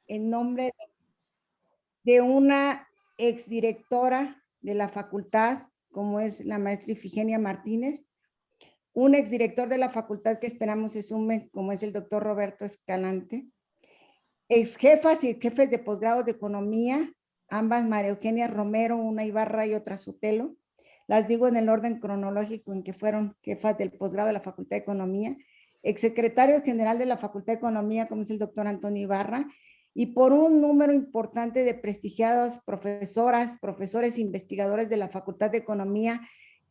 en nombre de una exdirectora de la facultad, como es la maestra Ifigenia Martínez, un exdirector de la facultad que esperamos se sume, como es el doctor Roberto Escalante, exjefas y jefes de posgrado de economía, ambas María Eugenia Romero, una Ibarra y otra Sotelo. Las digo en el orden cronológico en que fueron jefas del posgrado de la Facultad de Economía, exsecretario general de la Facultad de Economía, como es el doctor Antonio Ibarra, y por un número importante de prestigiadas profesoras, profesores e investigadores de la Facultad de Economía,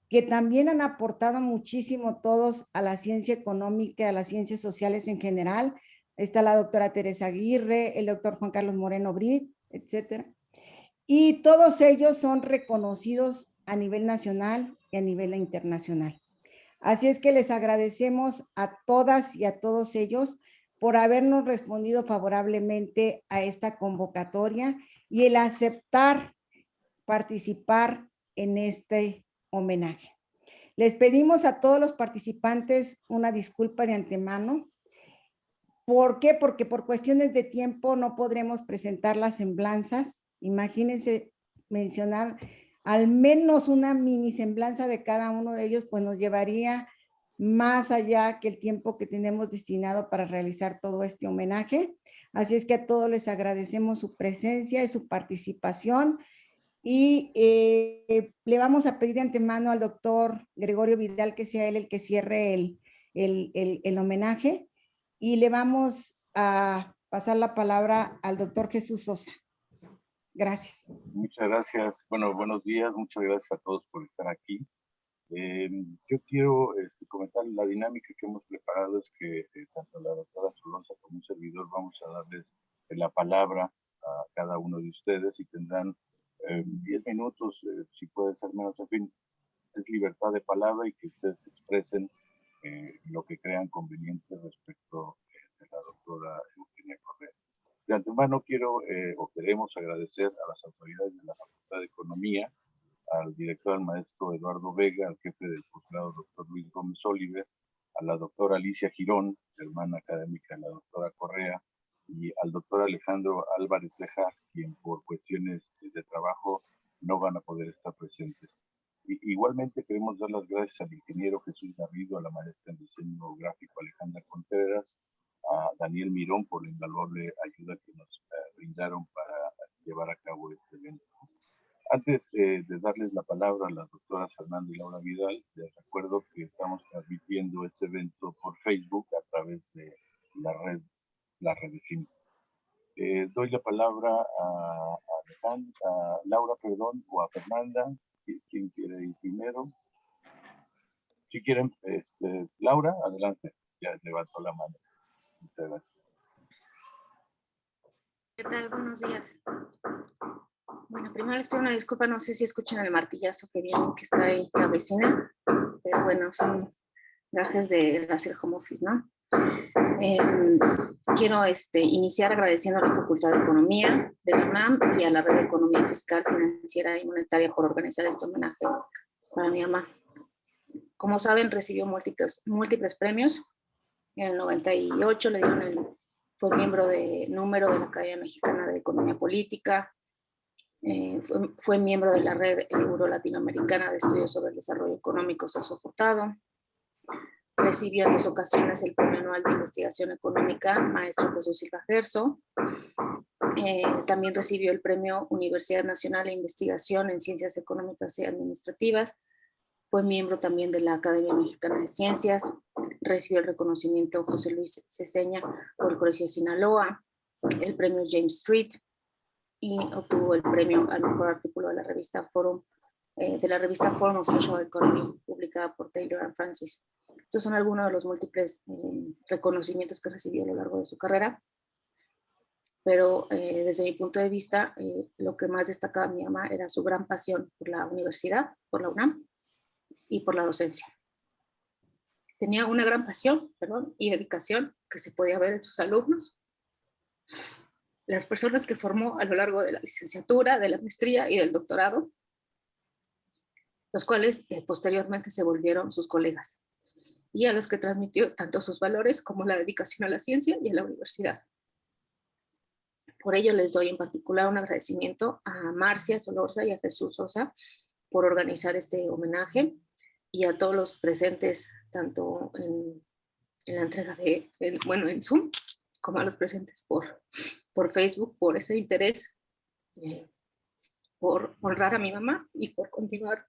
que también han aportado muchísimo todos a la ciencia económica, a las ciencias sociales en general. Está la doctora Teresa Aguirre, el doctor Juan Carlos Moreno Brit, etcétera. Y todos ellos son reconocidos a nivel nacional y a nivel internacional. Así es que les agradecemos a todas y a todos ellos por habernos respondido favorablemente a esta convocatoria y el aceptar participar en este homenaje. Les pedimos a todos los participantes una disculpa de antemano. ¿Por qué? Porque por cuestiones de tiempo no podremos presentar las semblanzas. Imagínense mencionar al menos una mini semblanza de cada uno de ellos, pues nos llevaría más allá que el tiempo que tenemos destinado para realizar todo este homenaje. Así es que a todos les agradecemos su presencia y su participación. Y le vamos a pedir de antemano al doctor Gregorio Vidal que sea él el que cierre el homenaje, y le vamos a pasar la palabra al doctor Jesús Sosa. Gracias. Muchas gracias. Bueno, buenos días. Muchas gracias a todos por estar aquí. Yo quiero comentar la dinámica que hemos preparado. Es que tanto la doctora Solonza como un servidor vamos a darles la palabra a cada uno de ustedes y tendrán 10 minutos, si puede ser menos, en fin, es libertad de palabra y que ustedes expresen lo que crean conveniente respecto de la doctora Eugenia Correa. De antemano quiero o queremos agradecer a las autoridades de la Facultad de Economía, al director, al maestro Eduardo Vega, al jefe del posgrado, doctor Luis Gómez Oliver, a la doctora Alicia Girón, hermana académica de la doctora Correa, y al doctor Alejandro Álvarez Lejar, quien por cuestiones de trabajo no van a poder estar presentes. Igualmente queremos dar las gracias al ingeniero Jesús Garrido, a la maestra en diseño gráfico Alejandra Contreras, a Daniel Mirón por la invaluable ayuda que nos brindaron para llevar a cabo este evento. Antes de darles la palabra a las doctoras Fernanda y Laura Vidal, les recuerdo que estamos transmitiendo este evento por Facebook a través de la red FIM. Doy la palabra a Laura, o a Fernanda. ¿Quién quiere ir primero? Si quieren, Laura, adelante. Ya levantó la mano. Muchas gracias. ¿Qué tal? Buenos días. Bueno, primero les pido una disculpa, no sé si escuchan el martillazo que viene, que está ahí la vecina, pero bueno, son gajes de hacer home office, ¿no? Quiero iniciar agradeciendo a la Facultad de Economía de la UNAM y a la Red de Economía Fiscal, Financiera y Monetaria por organizar este homenaje para mi mamá. Como saben, recibió múltiples premios. En el 98 le dieron fue miembro de número de la Academia Mexicana de Economía Política, fue miembro de la Red Euro-Latinoamericana de Estudios sobre el Desarrollo Económico Soso-Furtado, recibió en 2 ocasiones el Premio Anual de Investigación Económica Maestro Jesús Silva Gerso, también recibió el Premio Universidad Nacional de Investigación en Ciencias Económicas y Administrativas, fue miembro también de la Academia Mexicana de Ciencias, recibió el reconocimiento José Luis Ceseña por el Colegio de Sinaloa, el Premio James Street y obtuvo el premio al mejor artículo de la revista Forum of Social Economy, publicada por Taylor and Francis. Estos son algunos de los múltiples reconocimientos que recibió a lo largo de su carrera, pero desde mi punto de vista, lo que más destacaba mi mamá era su gran pasión por la universidad, por la UNAM y por la docencia. Tenía una gran pasión, y dedicación que se podía ver en sus alumnos, las personas que formó a lo largo de la licenciatura, de la maestría y del doctorado, los cuales posteriormente se volvieron sus colegas, y a los que transmitió tanto sus valores como la dedicación a la ciencia y a la universidad. Por ello les doy en particular un agradecimiento a Marcia Solorza y a Jesús Sosa por organizar este homenaje y a todos los presentes, tanto en la entrega en Zoom, como a los presentes por Facebook, por ese interés, por honrar a mi mamá y por continuar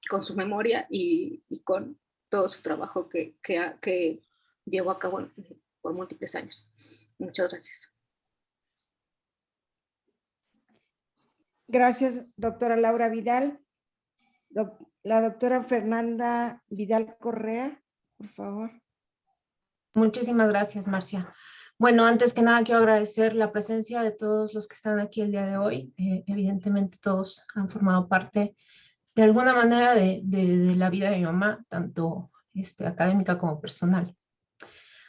con su memoria y con todo su trabajo que llevó a cabo por múltiples años. Muchas gracias. Gracias, doctora Laura Vidal. La doctora Fernanda Vidal Correa, por favor. Muchísimas gracias, Marcia. Bueno, antes que nada quiero agradecer la presencia de todos los que están aquí el día de hoy. Evidentemente todos han formado parte de alguna manera de la vida de mi mamá, tanto académica como personal.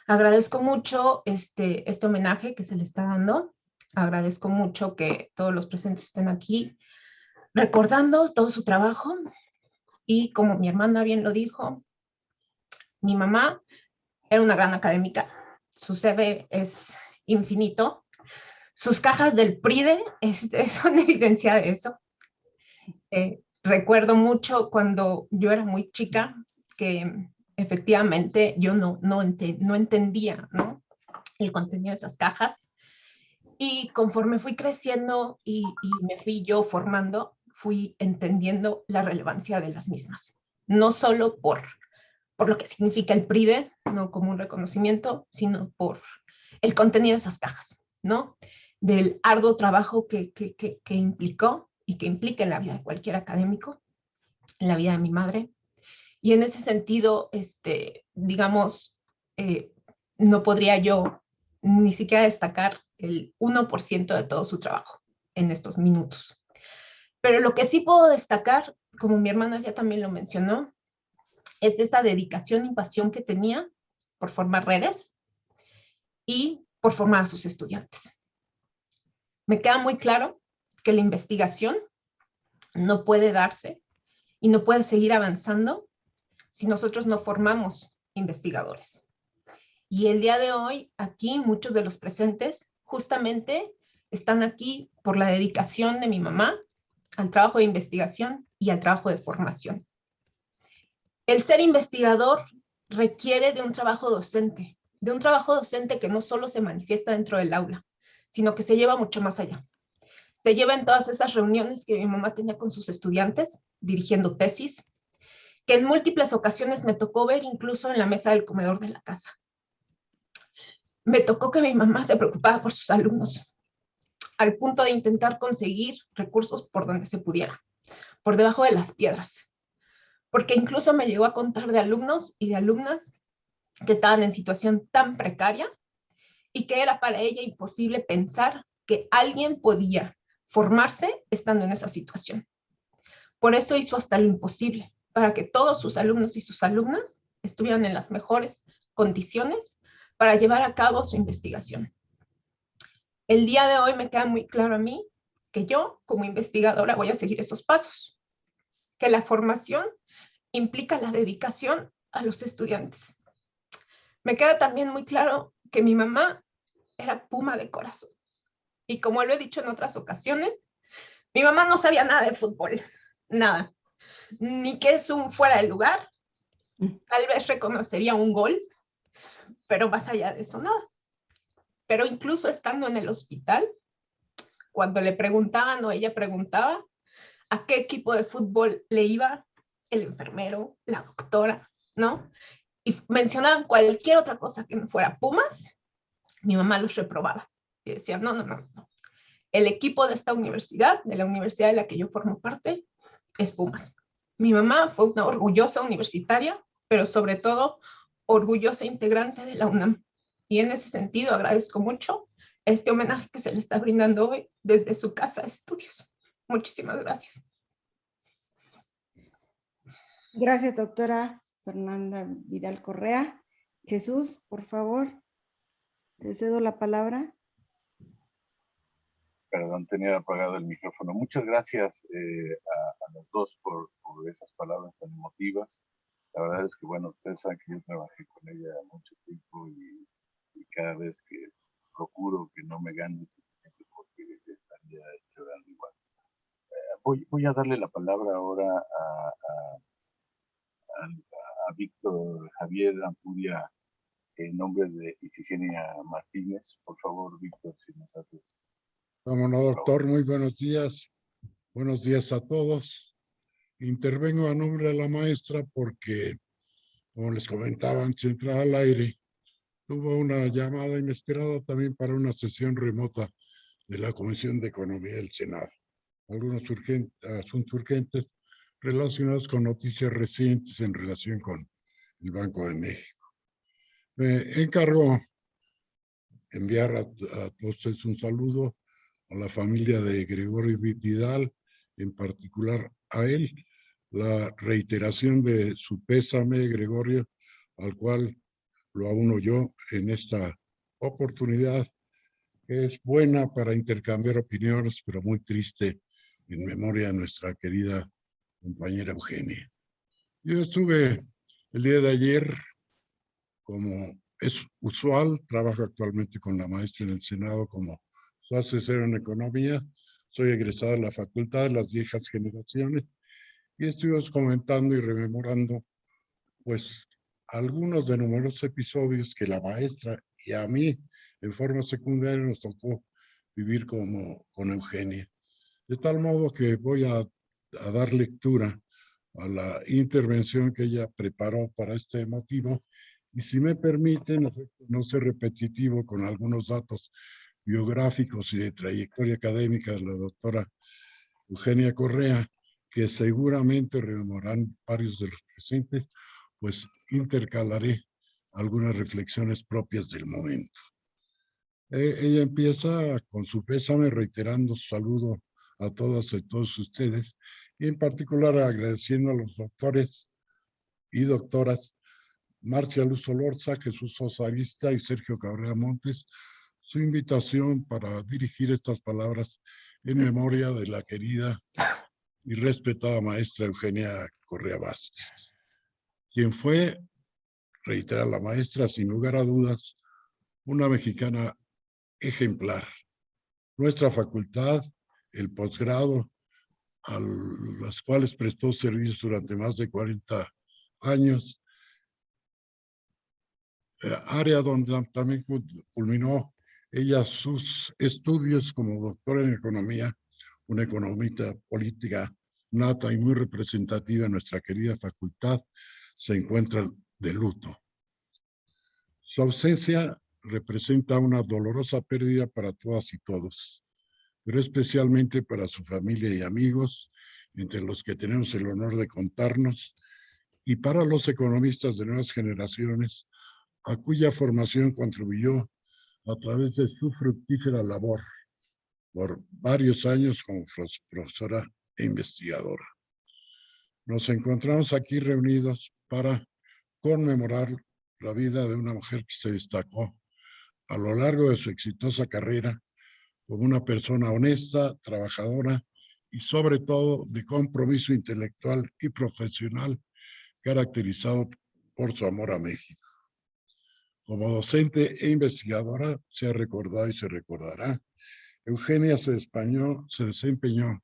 Agradezco mucho este homenaje que se le está dando. Agradezco mucho que todos los presentes estén aquí recordando todo su trabajo. Y como mi hermana bien lo dijo, mi mamá era una gran académica. Su CV es infinito. Sus cajas del PRIDE son evidencia de eso. Recuerdo mucho cuando yo era muy chica que efectivamente yo no entendía, ¿no?, el contenido de esas cajas. Y conforme fui creciendo y me fui yo formando, fui entendiendo la relevancia de las mismas. No solo por lo que significa el PRIDE, no como un reconocimiento, sino por el contenido de esas cajas, ¿no? Del arduo trabajo que implicó y que implica en la vida de cualquier académico, en la vida de mi madre. Y en ese sentido, digamos, no podría yo ni siquiera destacar el 1% de todo su trabajo en estos minutos. Pero lo que sí puedo destacar, como mi hermana ya también lo mencionó, es esa dedicación y pasión que tenía por formar redes y por formar a sus estudiantes. Me queda muy claro que la investigación no puede darse y no puede seguir avanzando si nosotros no formamos investigadores. Y el día de hoy, aquí, muchos de los presentes justamente están aquí por la dedicación de mi mamá al trabajo de investigación y al trabajo de formación. El ser investigador requiere de un trabajo docente que no solo se manifiesta dentro del aula, sino que se lleva mucho más allá. Se lleva en todas esas reuniones que mi mamá tenía con sus estudiantes, dirigiendo tesis, que en múltiples ocasiones me tocó ver incluso en la mesa del comedor de la casa. Me tocó que mi mamá se preocupaba por sus alumnos, al punto de intentar conseguir recursos por donde se pudiera, por debajo de las piedras, porque incluso me llegó a contar de alumnos y de alumnas que estaban en situación tan precaria y que era para ella imposible pensar que alguien podía formarse estando en esa situación. Por eso hizo hasta lo imposible, para que todos sus alumnos y sus alumnas estuvieran en las mejores condiciones para llevar a cabo su investigación. El día de hoy me queda muy claro a mí que yo, como investigadora, voy a seguir esos pasos, que la formación implica la dedicación a los estudiantes. Me queda también muy claro que mi mamá era Puma de corazón. Y como lo he dicho en otras ocasiones, mi mamá no sabía nada de fútbol, nada. Ni que es un fuera de lugar, tal vez reconocería un gol, pero más allá de eso, nada. Pero incluso estando en el hospital, cuando le preguntaban o ella preguntaba a qué equipo de fútbol le iba el enfermero, la doctora, ¿no? Y mencionaban cualquier otra cosa que no fuera Pumas, mi mamá los reprobaba. Y decía, no. El equipo de esta universidad, de la universidad de la que yo formo parte, es Pumas. Mi mamá fue una orgullosa universitaria, pero sobre todo orgullosa integrante de la UNAM. Y en ese sentido agradezco mucho este homenaje que se le está brindando hoy desde su casa de estudios. Muchísimas gracias. Gracias, doctora Fernanda Vidal Correa. Jesús, por favor, te cedo la palabra. Perdón, tenía apagado el micrófono. Muchas gracias a los dos por esas palabras tan emotivas. La verdad es que, bueno, ustedes saben que yo trabajé con ella mucho tiempo y cada vez que procuro que no me gane el sentimiento por Voy a darle la palabra ahora a Víctor Javier Ampudia en nombre de Ifigenia Martínez. Por favor, Víctor, si nos haces. Cómo no, doctor, muy buenos días. Buenos días a todos. Intervengo a nombre de la maestra porque, como les comentaba antes de entrar al aire, tuvo una llamada inesperada también para una sesión remota de la Comisión de Economía del Senado. Algunos asuntos urgentes relacionados con noticias recientes en relación con el Banco de México. Me encargó enviar a todos ustedes un saludo a la familia de Gregorio Vidal, en particular a él, la reiteración de su pésame, Gregorio, al cual lo auno yo en esta oportunidad, que es buena para intercambiar opiniones, pero muy triste en memoria de nuestra querida compañera Eugenia. Yo estuve el día de ayer, como es usual, trabajo actualmente con la maestra en el Senado como su asesor en economía. Soy egresado de la Facultad de las Viejas Generaciones y estuvimos comentando y rememorando pues algunos de numerosos episodios que la maestra y a mí en forma secundaria nos tocó vivir con Eugenia. De tal modo que voy a dar lectura a la intervención que ella preparó para este motivo y si me permiten, no ser repetitivo con algunos datos biográficos y de trayectoria académica de la doctora Eugenia Correa, que seguramente rememoran varios de los presentes, pues intercalaré algunas reflexiones propias del momento. Ella empieza con su pésame reiterando su saludo a todas y todos ustedes y en particular agradeciendo a los doctores y doctoras Marcia Luz Solorza, Jesús Sosa Arista y Sergio Cabrera Montes su invitación para dirigir estas palabras en memoria de la querida y respetada maestra Eugenia Correa Vázquez, quien fue, reitera la maestra, sin lugar a dudas, una mexicana ejemplar. Nuestra facultad, el posgrado, a las cuales prestó servicios durante más de 40 años, área donde también culminó ella sus estudios como doctora en economía, una economista política nata y muy representativa en nuestra querida facultad, se encuentra de luto. Su ausencia representa una dolorosa pérdida para todas y todos, pero especialmente para su familia y amigos, entre los que tenemos el honor de contarnos, y para los economistas de nuevas generaciones, a cuya formación contribuyó a través de su fructífera labor por varios años como profesora e investigadora. Nos encontramos aquí reunidos para conmemorar la vida de una mujer que se destacó a lo largo de su exitosa carrera como una persona honesta, trabajadora y sobre todo de compromiso intelectual y profesional caracterizado por su amor a México. Como docente e investigadora se ha recordado y se recordará, Eugenia se desempeñó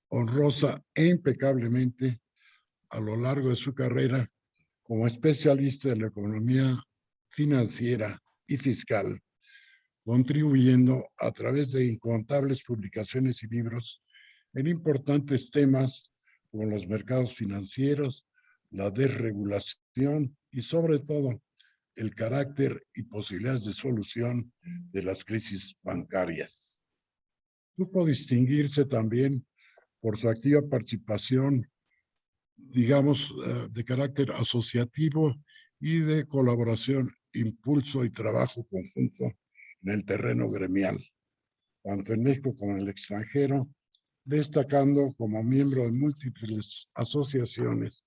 honrosa e impecablemente a lo largo de su carrera como especialista de la economía financiera y fiscal, contribuyendo a través de incontables publicaciones y libros en importantes temas como los mercados financieros, la desregulación y sobre todo el carácter y posibilidades de solución de las crisis bancarias. Supo distinguirse también por su activa participación, digamos, de carácter asociativo y de colaboración, impulso y trabajo conjunto en el terreno gremial, tanto en México como en el extranjero, destacando como miembro de múltiples asociaciones,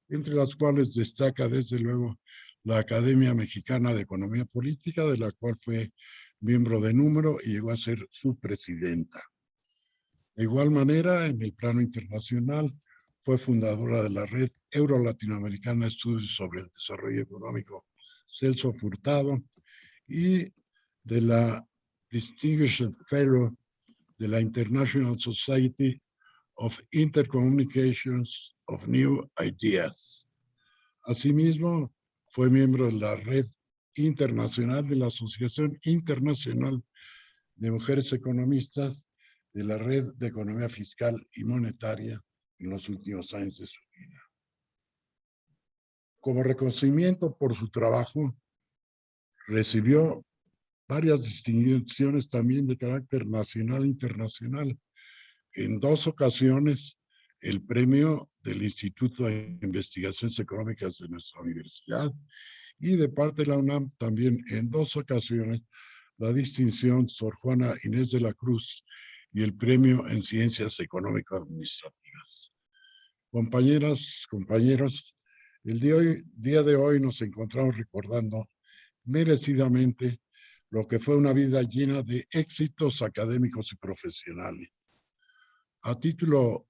entre las cuales destaca desde luego la Academia Mexicana de Economía Política, de la cual fue miembro de número y llegó a ser su presidenta. De igual manera, en el plano internacional, fue fundadora de la Red Euro-Latinoamericana de Estudios sobre el Desarrollo Económico, Celso Furtado, y de la Distinguished Fellow de la International Society of Intercommunications of New Ideas. Asimismo, fue miembro de la Red Internacional de la Asociación Internacional de Mujeres Economistas de la Red de Economía Fiscal y Monetaria en los últimos años de su vida. Como reconocimiento por su trabajo, recibió varias distinciones también de carácter nacional e internacional. En 2 ocasiones, el premio del Instituto de Investigaciones Económicas de nuestra universidad y de parte de la UNAM también en 2 ocasiones la distinción Sor Juana Inés de la Cruz y el premio en Ciencias Económico-Administrativas. Compañeras, compañeros, el día de hoy nos encontramos recordando merecidamente lo que fue una vida llena de éxitos académicos y profesionales. A título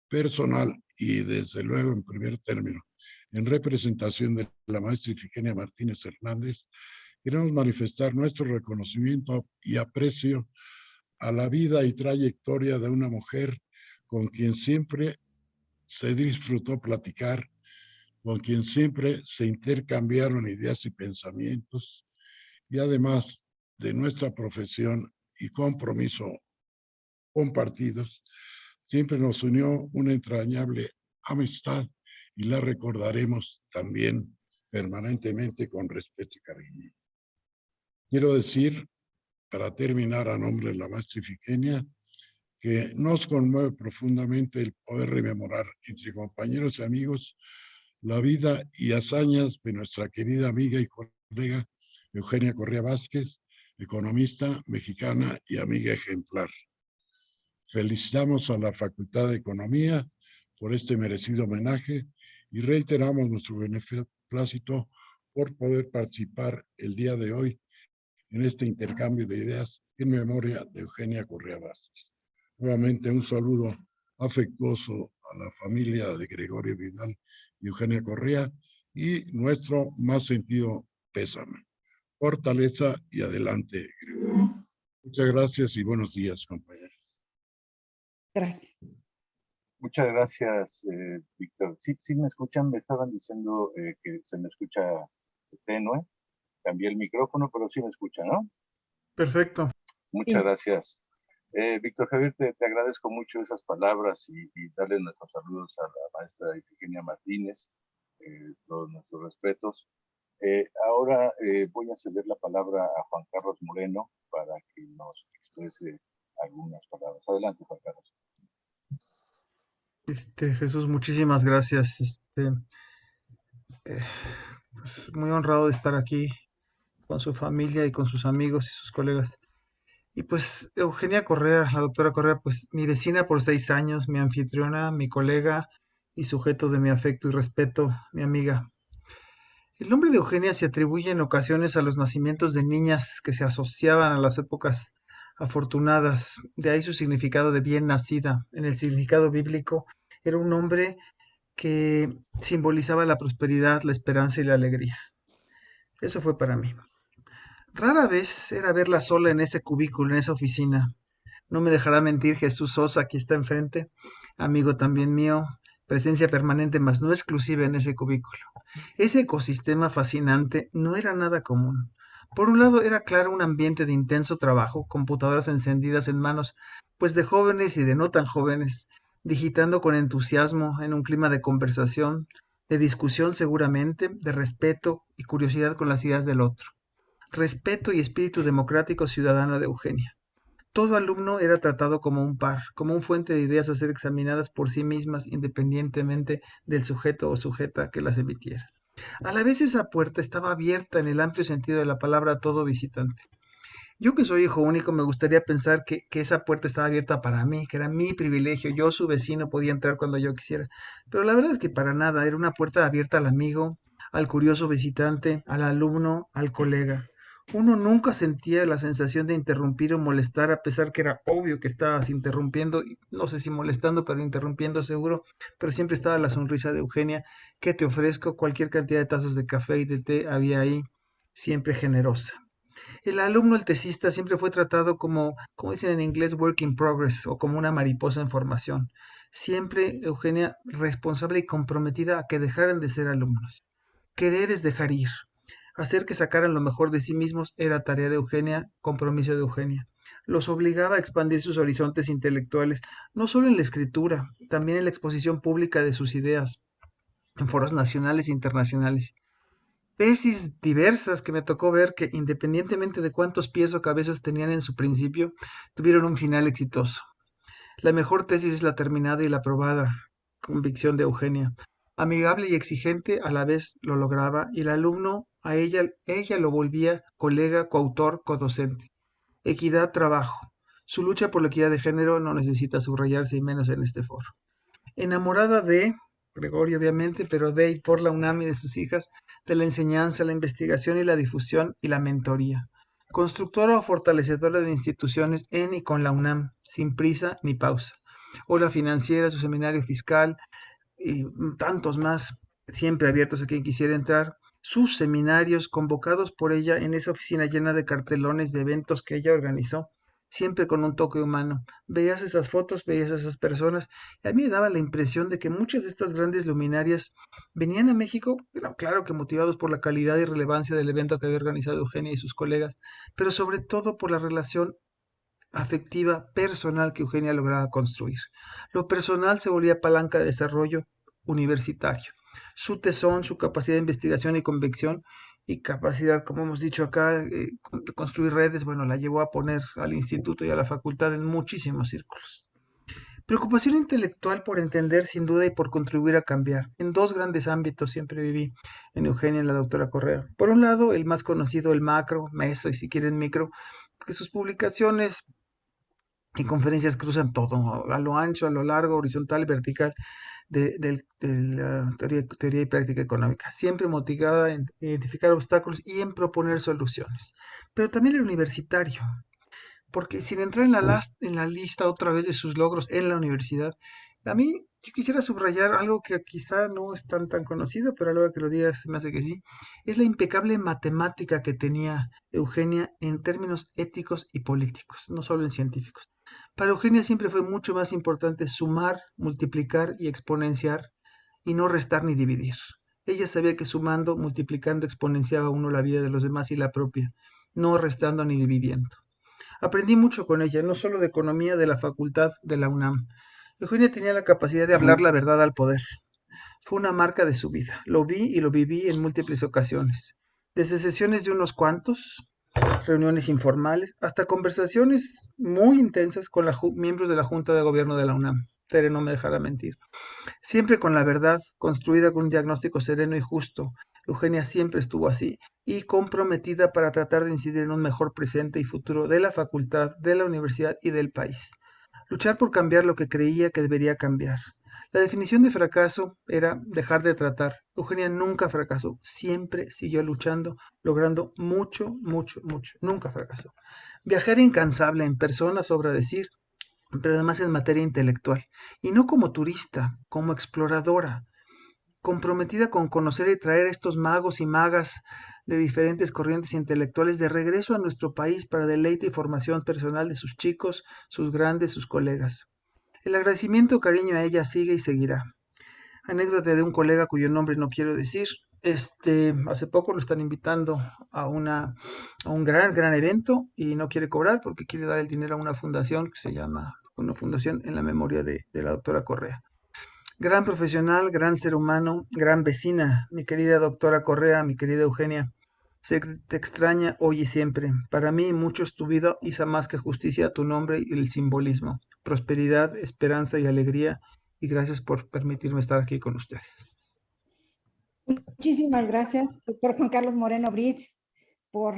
personal y desde luego en primer término, en representación de la maestra Ifigenia Martínez Hernández, queremos manifestar nuestro reconocimiento y aprecio a la vida y trayectoria de una mujer con quien siempre se disfrutó platicar, con quien siempre se intercambiaron ideas y pensamientos, y además de nuestra profesión y compromiso compartidos, siempre nos unió una entrañable amistad y la recordaremos también permanentemente con respeto y cariño. Quiero decir, para terminar, a nombre de la maestra Ifigenia, que nos conmueve profundamente el poder rememorar entre compañeros y amigos la vida y hazañas de nuestra querida amiga y colega Eugenia Correa Vázquez, economista mexicana y amiga ejemplar. Felicitamos a la Facultad de Economía por este merecido homenaje y reiteramos nuestro beneplácito por poder participar el día de hoy en este intercambio de ideas en memoria de Eugenia Correa Vázquez. Nuevamente un saludo afectuoso a la familia de Gregorio Vidal y Eugenia Correa y nuestro más sentido pésame. Fortaleza y adelante, Gregorio. Muchas gracias y buenos días, compañeros. Gracias. Muchas gracias, Víctor. Sí me escuchan, me estaban diciendo que se me escucha tenue. Cambié el micrófono, pero sí me escucha, ¿no? Perfecto. Muchas gracias. Víctor Javier, te agradezco mucho esas palabras y darle nuestros saludos a la maestra Ifigenia Martínez, todos nuestros respetos. Ahora voy a ceder la palabra a Juan Carlos Moreno para que nos exprese algunas palabras. Adelante, Juan Carlos. Jesús, muchísimas gracias. Pues muy honrado de estar aquí con su familia y con sus amigos y sus colegas. Y pues Eugenia Correa, la doctora Correa, pues mi vecina por 6 años, mi anfitriona, mi colega y sujeto de mi afecto y respeto, mi amiga. El nombre de Eugenia se atribuye en ocasiones a los nacimientos de niñas que se asociaban a las épocas afortunadas, de ahí su significado de bien nacida. En el significado bíblico era un nombre que simbolizaba la prosperidad, la esperanza y la alegría. Eso fue para mí. Rara vez era verla sola en ese cubículo, en esa oficina. No me dejará mentir Jesús Sosa, aquí está enfrente, amigo también mío, presencia permanente, mas no exclusiva en ese cubículo. Ese ecosistema fascinante no era nada común. Por un lado era claro un ambiente de intenso trabajo, computadoras encendidas en manos, pues de jóvenes y de no tan jóvenes, digitando con entusiasmo en un clima de conversación, de discusión seguramente, de respeto y curiosidad con las ideas del otro. Respeto y espíritu democrático ciudadano de Eugenia. Todo alumno era tratado como un par, como un fuente de ideas a ser examinadas por sí mismas independientemente del sujeto o sujeta que las emitiera. A la vez esa puerta estaba abierta en el amplio sentido de la palabra a todo visitante. Yo que soy hijo único me gustaría pensar que esa puerta estaba abierta para mí, que era mi privilegio, yo su vecino podía entrar cuando yo quisiera, pero la verdad es que para nada, era una puerta abierta al amigo, al curioso visitante, al alumno, al colega. Uno nunca sentía la sensación de interrumpir o molestar, a pesar que era obvio que estabas interrumpiendo, no sé si molestando, pero interrumpiendo seguro, pero siempre estaba la sonrisa de Eugenia, ¿qué te ofrezco? Cualquier cantidad de tazas de café y de té había ahí, siempre generosa. El alumno, el tesista, siempre fue tratado como dicen en inglés, work in progress, o como una mariposa en formación. Siempre Eugenia responsable y comprometida a que dejaran de ser alumnos. Querer es dejar ir. Hacer que sacaran lo mejor de sí mismos era tarea de Eugenia, compromiso de Eugenia. Los obligaba a expandir sus horizontes intelectuales, no solo en la escritura, también en la exposición pública de sus ideas, en foros nacionales e internacionales. Tesis diversas que me tocó ver que, independientemente de cuántos pies o cabezas tenían en su principio, tuvieron un final exitoso. La mejor tesis es la terminada y la aprobada, convicción de Eugenia. Amigable y exigente a la vez lo lograba, y el alumno a ella lo volvía colega, coautor, codocente. Equidad, trabajo. Su lucha por la equidad de género no necesita subrayarse, y menos en este foro. Enamorada de Gregorio, obviamente, pero de y por la UNAM y de sus hijas, de la enseñanza, la investigación y la difusión y la mentoría. Constructora o fortalecedora de instituciones en y con la UNAM, sin prisa ni pausa. O la financiera, su seminario fiscal y tantos más, siempre abiertos a quien quisiera entrar. Sus seminarios convocados por ella en esa oficina llena de cartelones de eventos que ella organizó, siempre con un toque humano. Veías esas fotos, veías a esas personas, y a mí me daba la impresión de que muchas de estas grandes luminarias venían a México, bueno, claro que motivados por la calidad y relevancia del evento que había organizado Eugenia y sus colegas, pero sobre todo por la relación afectiva, personal que Eugenia lograba construir. Lo personal se volvía palanca de desarrollo universitario. Su tesón, su capacidad de investigación y convicción y capacidad, como hemos dicho acá, de construir redes, bueno, la llevó a poner al instituto y a la facultad en muchísimos círculos. Preocupación intelectual por entender sin duda y por contribuir a cambiar. En dos grandes ámbitos siempre viví en Eugenia y en la doctora Correa. Por un lado, el más conocido, el macro, meso y si quieren micro, que sus publicaciones y conferencias cruzan todo, a lo ancho, a lo largo, horizontal y vertical de la teoría y práctica económica, siempre motivada en identificar obstáculos y en proponer soluciones. Pero también el universitario, porque sin entrar en la lista otra vez de sus logros en la universidad, a mí yo quisiera subrayar algo que quizá no es tan conocido, pero a la hora que lo digas me hace que sí, es la impecable matemática que tenía Eugenia en términos éticos y políticos, no solo en científicos. Para Eugenia siempre fue mucho más importante sumar, multiplicar y exponenciar, y no restar ni dividir. Ella sabía que sumando, multiplicando, exponenciaba uno la vida de los demás y la propia, no restando ni dividiendo. Aprendí mucho con ella, no solo de economía de la facultad de la UNAM. Eugenia tenía la capacidad de hablar la verdad al poder. Fue una marca de su vida. Lo vi y lo viví en múltiples ocasiones. Desde sesiones de unos cuantos, reuniones informales, hasta conversaciones muy intensas con miembros de la Junta de Gobierno de la UNAM. Tere no me dejará mentir. Siempre con la verdad, construida con un diagnóstico sereno y justo. Eugenia siempre estuvo así y comprometida para tratar de incidir en un mejor presente y futuro de la facultad, de la universidad y del país. Luchar por cambiar lo que creía que debería cambiar. La definición de fracaso era dejar de tratar. Eugenia nunca fracasó, siempre siguió luchando, logrando mucho, mucho, mucho. Nunca fracasó. Viajar incansable en persona, sobra decir, pero además en materia intelectual. Y no como turista, como exploradora, comprometida con conocer y traer a estos magos y magas de diferentes corrientes intelectuales de regreso a nuestro país para deleite y formación personal de sus chicos, sus grandes, sus colegas. El agradecimiento o cariño a ella sigue y seguirá. Anécdota de un colega cuyo nombre no quiero decir. Hace poco lo están invitando a un gran evento y no quiere cobrar porque quiere dar el dinero a una fundación que se llama una fundación en la memoria de la doctora Correa. Gran profesional, gran ser humano, gran vecina, mi querida doctora Correa, mi querida Eugenia. Te extraña hoy y siempre. Para mí, mucho es tu vida, hizo más que justicia a tu nombre y el simbolismo. Prosperidad, esperanza y alegría. Y gracias por permitirme estar aquí con ustedes. Muchísimas gracias, doctor Juan Carlos Moreno Brid, por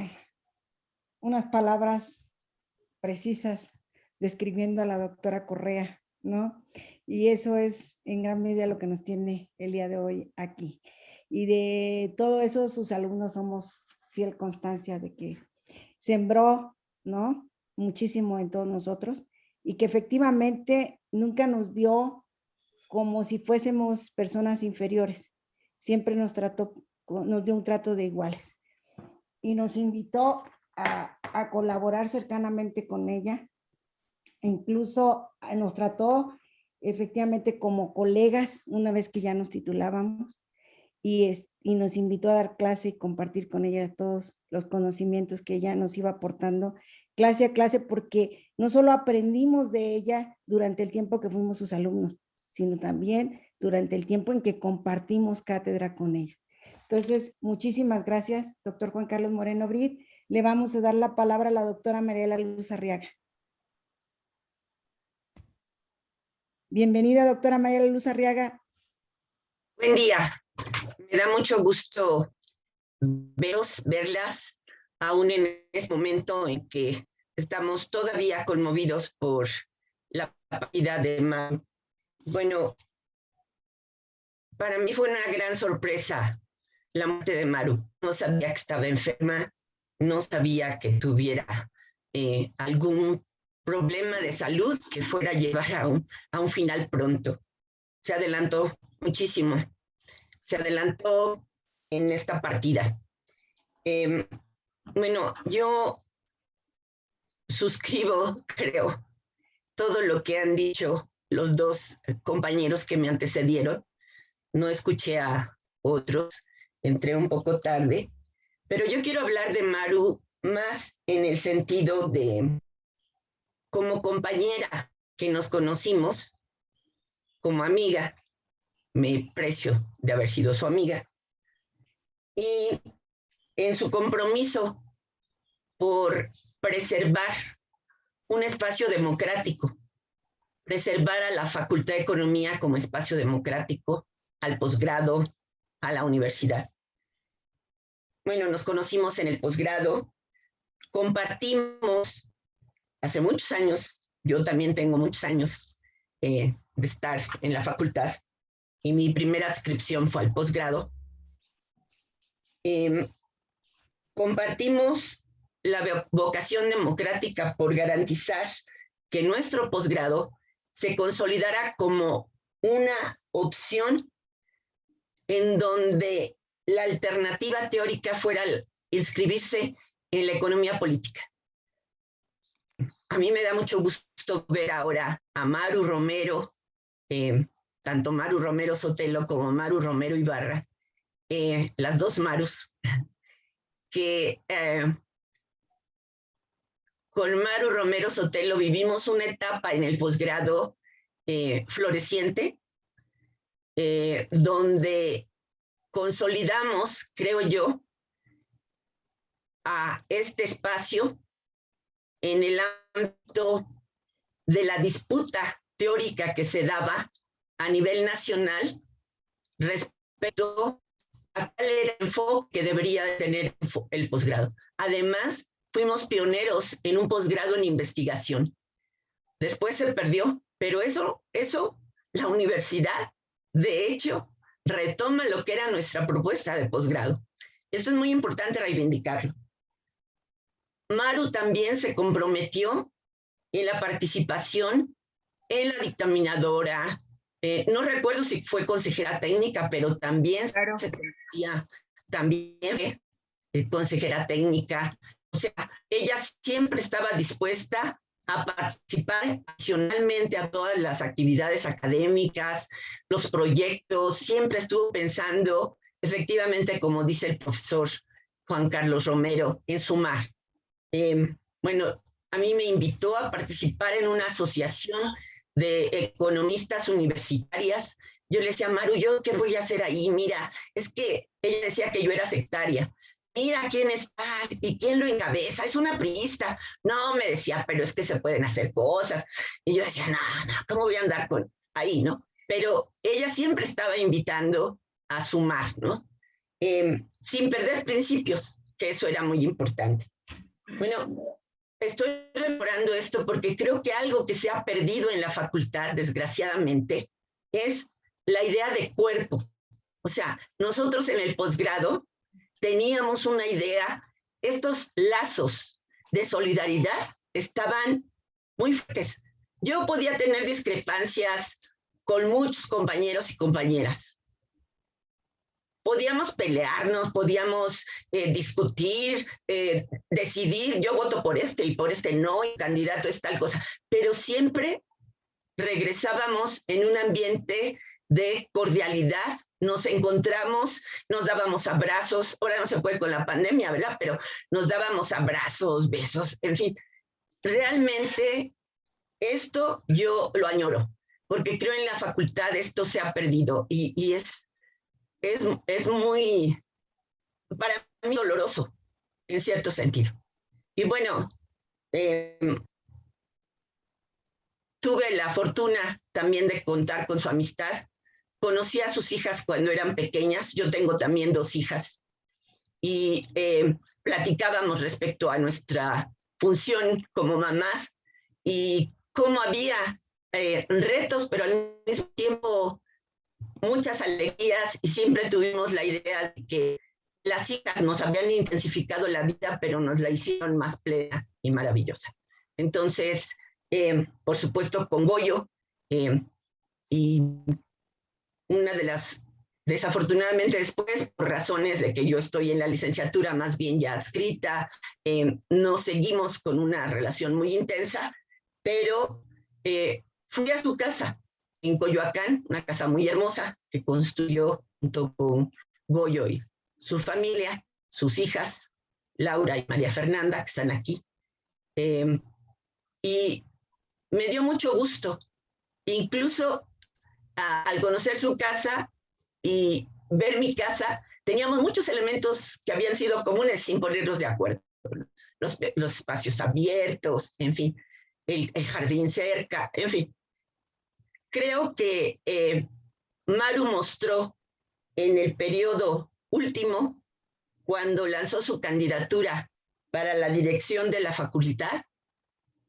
unas palabras precisas describiendo a la doctora Correa, ¿no? Y eso es en gran medida lo que nos tiene el día de hoy aquí. Y de todo eso, sus alumnos somos fiel constancia de que sembró, ¿no? Muchísimo en todos nosotros y que efectivamente nunca nos vio como si fuésemos personas inferiores. Siempre nos dio un trato de iguales y nos invitó a colaborar cercanamente con ella. Incluso nos trató efectivamente como colegas una vez que ya nos titulábamos y nos invitó a dar clase y compartir con ella todos los conocimientos que ella nos iba aportando clase a clase, porque no solo aprendimos de ella durante el tiempo que fuimos sus alumnos, sino también durante el tiempo en que compartimos cátedra con ella. Entonces, muchísimas gracias, doctor Juan Carlos Moreno Brit. Le vamos a dar la palabra a la doctora Mariela Luz Arriaga. Bienvenida, doctora Mariela Luz Arriaga. Buen día. Me da mucho gusto verlas, aún en este momento en que estamos todavía conmovidos por la partida de Maru. Bueno, para mí fue una gran sorpresa la muerte de Maru. No sabía que estaba enferma, no sabía que tuviera algún problema de salud que fuera a llevar a un final pronto. Se adelantó muchísimo. Se adelantó en esta partida. Bueno, yo suscribo, creo, todo lo que han dicho los dos compañeros que me antecedieron. No escuché a otros, entré un poco tarde, pero yo quiero hablar de Maru más en el sentido de como compañera que nos conocimos, como amiga, me precio de haber sido su amiga, y en su compromiso por preservar un espacio democrático, preservar a la Facultad de Economía como espacio democrático, al posgrado, a la universidad. Bueno, nos conocimos en el posgrado, compartimos hace muchos años, yo también tengo muchos años de estar en la facultad, y mi primera adscripción fue al posgrado. Compartimos la vocación democrática por garantizar que nuestro posgrado se consolidara como una opción en donde la alternativa teórica fuera inscribirse en la economía política. A mí me da mucho gusto ver ahora a Maru Romero, tanto Maru Romero Sotelo como Maru Romero Ibarra, las dos Marus, que con Maru Romero Sotelo vivimos una etapa en el posgrado floreciente, donde consolidamos, creo yo, a este espacio en el ámbito de la disputa teórica que se daba a nivel nacional respecto a cuál era el enfoque que debería tener el posgrado. Además, fuimos pioneros en un posgrado en investigación. Después se perdió, pero eso la universidad, de hecho, retoma lo que era nuestra propuesta de posgrado. Esto es muy importante reivindicarlo. Maru también se comprometió en la participación en la dictaminadora. No recuerdo si fue consejera técnica, pero también claro, se conocía también consejera técnica. O sea, ella siempre estaba dispuesta a participar adicionalmente a todas las actividades académicas, los proyectos, siempre estuvo pensando, efectivamente, como dice el profesor Juan Carlos Romero, en sumar. Bueno, a mí me invitó a participar en una asociación de economistas universitarias. Yo le decía, Maru, ¿yo qué voy a hacer ahí? Mira, es que ella decía que yo era sectaria. Mira quién está y quién lo encabeza, es una priista. No, me decía, pero es que se pueden hacer cosas. Y yo decía, no, ¿cómo voy a andar con ahí, no? Pero ella siempre estaba invitando a sumar, ¿no? Sin perder principios, que eso era muy importante. Bueno, estoy rememorando esto porque creo que algo que se ha perdido en la facultad, desgraciadamente, es la idea de cuerpo. O sea, nosotros en el posgrado teníamos una idea, estos lazos de solidaridad estaban muy fuertes. Yo podía tener discrepancias con muchos compañeros y compañeras. Podíamos pelearnos, podíamos discutir, decidir, yo voto por este y por este no, y candidato es tal cosa, pero siempre regresábamos en un ambiente de cordialidad, nos encontramos, nos dábamos abrazos, ahora no se puede con la pandemia, ¿verdad? Pero nos dábamos abrazos, besos, en fin. Realmente esto yo lo añoro, porque creo en la facultad esto se ha perdido y es muy, para mí, doloroso, en cierto sentido. Y bueno, tuve la fortuna también de contar con su amistad. Conocí a sus hijas cuando eran pequeñas. Yo tengo también 2 hijas. Y platicábamos respecto a nuestra función como mamás y cómo había retos, pero al mismo tiempo muchas alegrías, y siempre tuvimos la idea de que las hijas nos habían intensificado la vida, pero nos la hicieron más plena y maravillosa. Entonces, por supuesto, con Goyo, y una de las, desafortunadamente después, por razones de que yo estoy en la licenciatura más bien ya adscrita, no seguimos con una relación muy intensa, pero fui a su casa en Coyoacán, una casa muy hermosa que construyó junto con Goyo y su familia, sus hijas, Laura y María Fernanda, que están aquí. Y me dio mucho gusto, incluso al conocer su casa y ver mi casa, teníamos muchos elementos que habían sido comunes sin ponernos de acuerdo. Los espacios abiertos, en fin, el jardín cerca, en fin. Creo que Maru mostró en el periodo último, cuando lanzó su candidatura para la dirección de la facultad,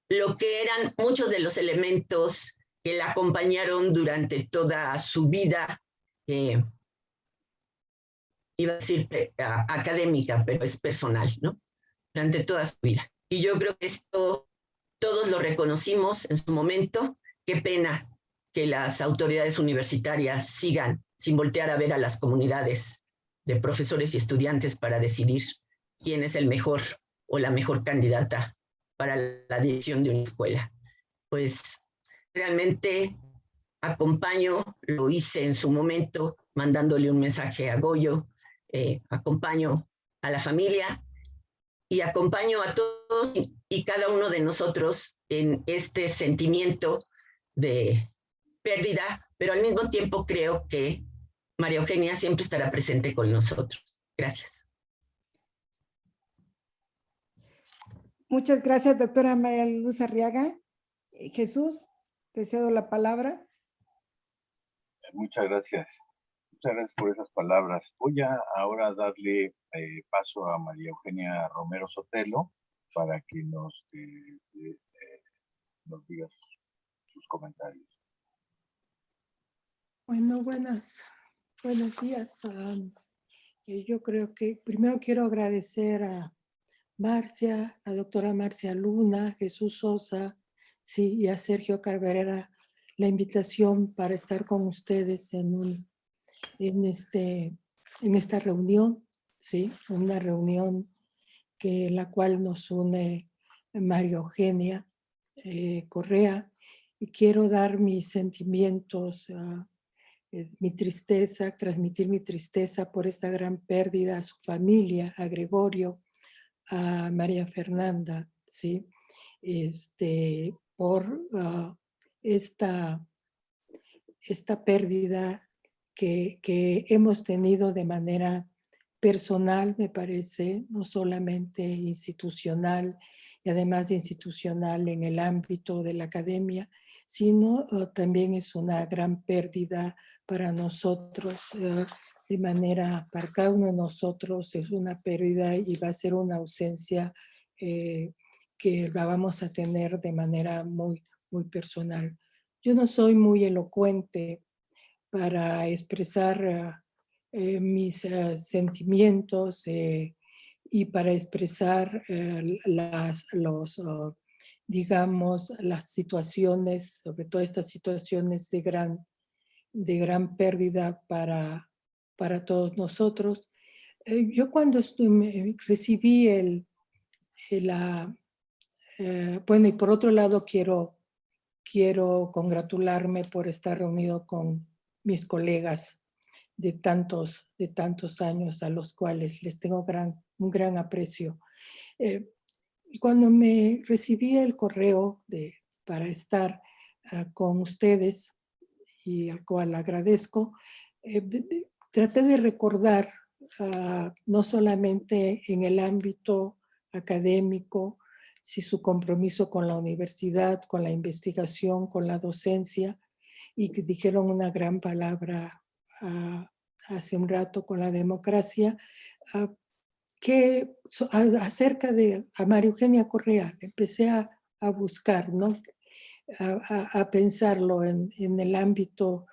lo que eran muchos de los elementos que la acompañaron durante toda su vida, iba a decir académica, pero es personal, ¿no? Durante toda su vida. Y yo creo que esto todos lo reconocimos en su momento. Qué pena que las autoridades universitarias sigan sin voltear a ver a las comunidades de profesores y estudiantes para decidir quién es el mejor o la mejor candidata para la dirección de una escuela. Pues realmente acompaño, lo hice en su momento, mandándole un mensaje a Goyo, acompaño a la familia y acompaño a todos y cada uno de nosotros en este sentimiento de pérdida, pero al mismo tiempo creo que María Eugenia siempre estará presente con nosotros. Gracias. Muchas gracias, doctora María Luz Arriaga. Jesús, te cedo la palabra. Muchas gracias. Muchas gracias por esas palabras. Voy a ahora darle paso a María Eugenia Romero Sotelo para que nos diga sus comentarios. Bueno, buenos días. Yo creo que primero quiero agradecer a Marcia, a doctora Marcia Luna, Jesús Sosa, sí, y a Sergio Carverera la invitación para estar con ustedes en esta reunión, sí, una reunión la cual nos une María Eugenia Correa, y quiero dar mis sentimientos, mi tristeza, transmitir mi tristeza por esta gran pérdida a su familia, a Gregorio, a María Fernanda, ¿sí? Por esta pérdida que hemos tenido de manera personal, me parece, no solamente institucional, y además institucional en el ámbito de la academia, sino también es una gran pérdida para nosotros, de manera, para cada uno de nosotros es una pérdida y va a ser una ausencia que la vamos a tener de manera muy, muy personal. Yo no soy muy elocuente para expresar mis sentimientos y para expresar digamos, las situaciones, sobre todo estas situaciones de gran pérdida para todos nosotros. Yo cuando recibí bueno, y por otro lado quiero quiero congratularme por estar reunido con mis colegas de tantos años a los cuales les tengo un gran aprecio. Cuando me recibí el correo para estar con ustedes, y al cual agradezco, traté de recordar no solamente en el ámbito académico, si su compromiso con la universidad, con la investigación, con la docencia, y que dijeron una gran palabra hace un rato con la democracia, acerca de a María Eugenia Correa. Empecé a buscar, ¿no? A pensarlo en el ámbito,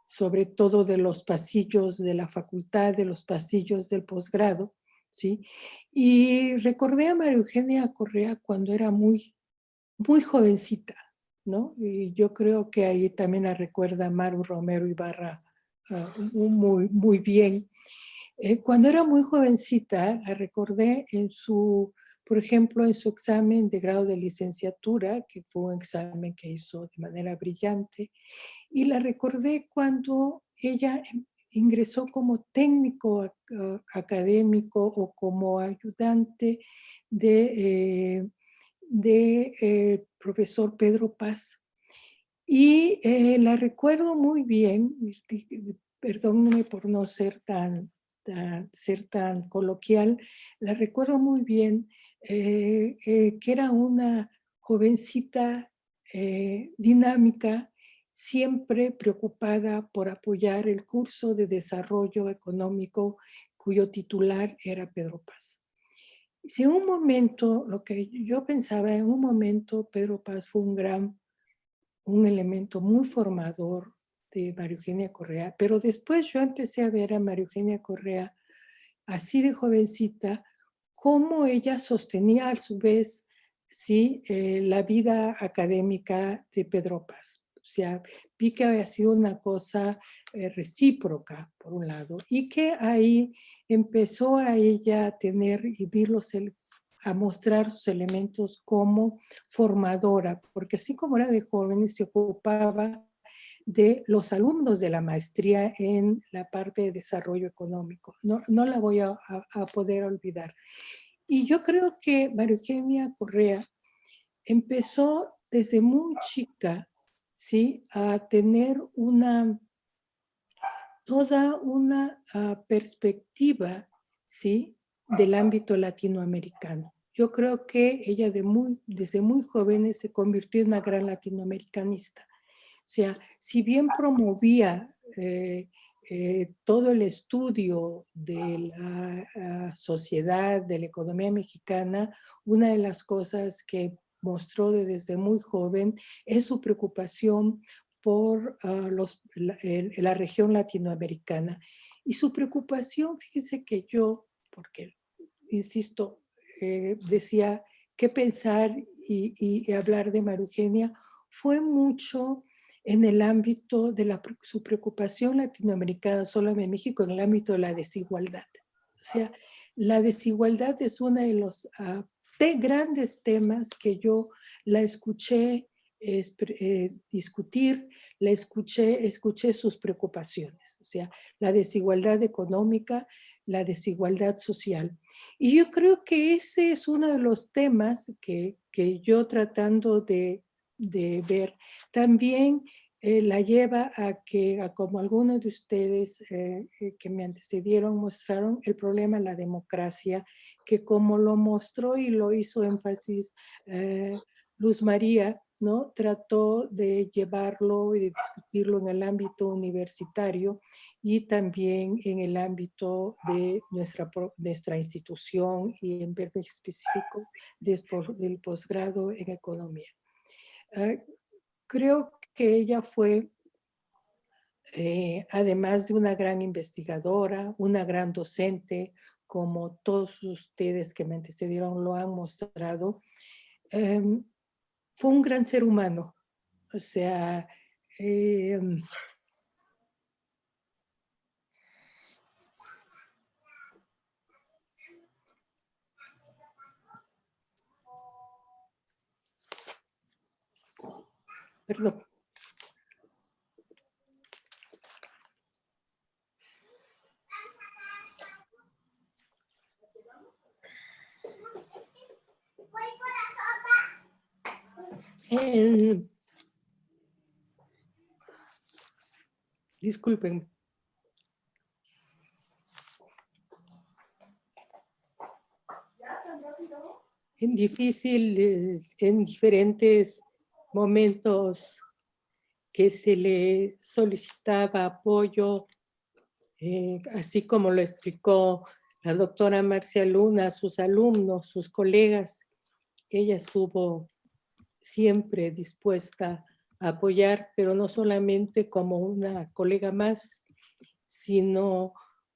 sobre todo de los pasillos de la facultad, de los pasillos del posgrado, ¿sí? Y recordé a María Eugenia Correa cuando era muy jovencita, ¿no? Y yo creo que ahí también la recuerda Maru Romero Ibarra muy bien. Cuando era muy jovencita, la recordé por ejemplo, en su examen de grado de licenciatura, que fue un examen que hizo de manera brillante, y la recordé cuando ella ingresó como técnico académico o como ayudante de profesor Pedro Paz. Y la recuerdo muy bien, perdónenme por no ser tan coloquial, la recuerdo muy bien, que era una jovencita dinámica, siempre preocupada por apoyar el curso de desarrollo económico cuyo titular era Pedro Paz. Si en un momento, lo que yo pensaba, en un momento Pedro Paz fue un elemento muy formador de María Eugenia Correa, pero después yo empecé a ver a María Eugenia Correa así de jovencita, cómo ella sostenía a su vez, ¿sí? La vida académica de Pedro Paz. O sea, vi que había sido una cosa recíproca, por un lado, y que ahí empezó a ella a tener y a mostrar sus elementos como formadora, porque así como era de jóvenes, se ocupaba de los alumnos de la maestría en la parte de desarrollo económico. No la voy a poder olvidar. Y yo creo que María Eugenia Correa empezó desde muy chica, ¿sí? A tener toda una perspectiva, ¿sí? Del ámbito latinoamericano. Yo creo que ella desde muy joven se convirtió en una gran latinoamericanista. O sea, si bien promovía todo el estudio de la sociedad, de la economía mexicana, una de las cosas que mostró desde muy joven es su preocupación por la región latinoamericana. Y su preocupación, fíjense que yo, porque, insisto, decía qué pensar y hablar de María Eugenia, fue mucho en el ámbito de su preocupación latinoamericana, solo en México, en el ámbito de la desigualdad. O sea, la desigualdad es uno de los grandes temas que yo la escuché discutir, escuché sus preocupaciones, o sea, la desigualdad económica, la desigualdad social. Y yo creo que ese es uno de los temas que yo tratando de ver, también la lleva a que, como algunos de ustedes que me antecedieron mostraron, el problema de la democracia, que como lo mostró y lo hizo énfasis Luz María, ¿no? Trató de llevarlo y de discutirlo en el ámbito universitario y también en el ámbito de nuestra institución y en específico del posgrado en economía. Creo que ella fue, además de una gran investigadora, una gran docente, como todos ustedes que me antecedieron lo han mostrado, fue un gran ser humano. O sea, Perdón. Disculpen. En en diferentes momentos que se le solicitaba apoyo, así como lo explicó la doctora Marcia Luna, sus alumnos, sus colegas, ella estuvo siempre dispuesta a apoyar, pero no solamente como una colega más, sino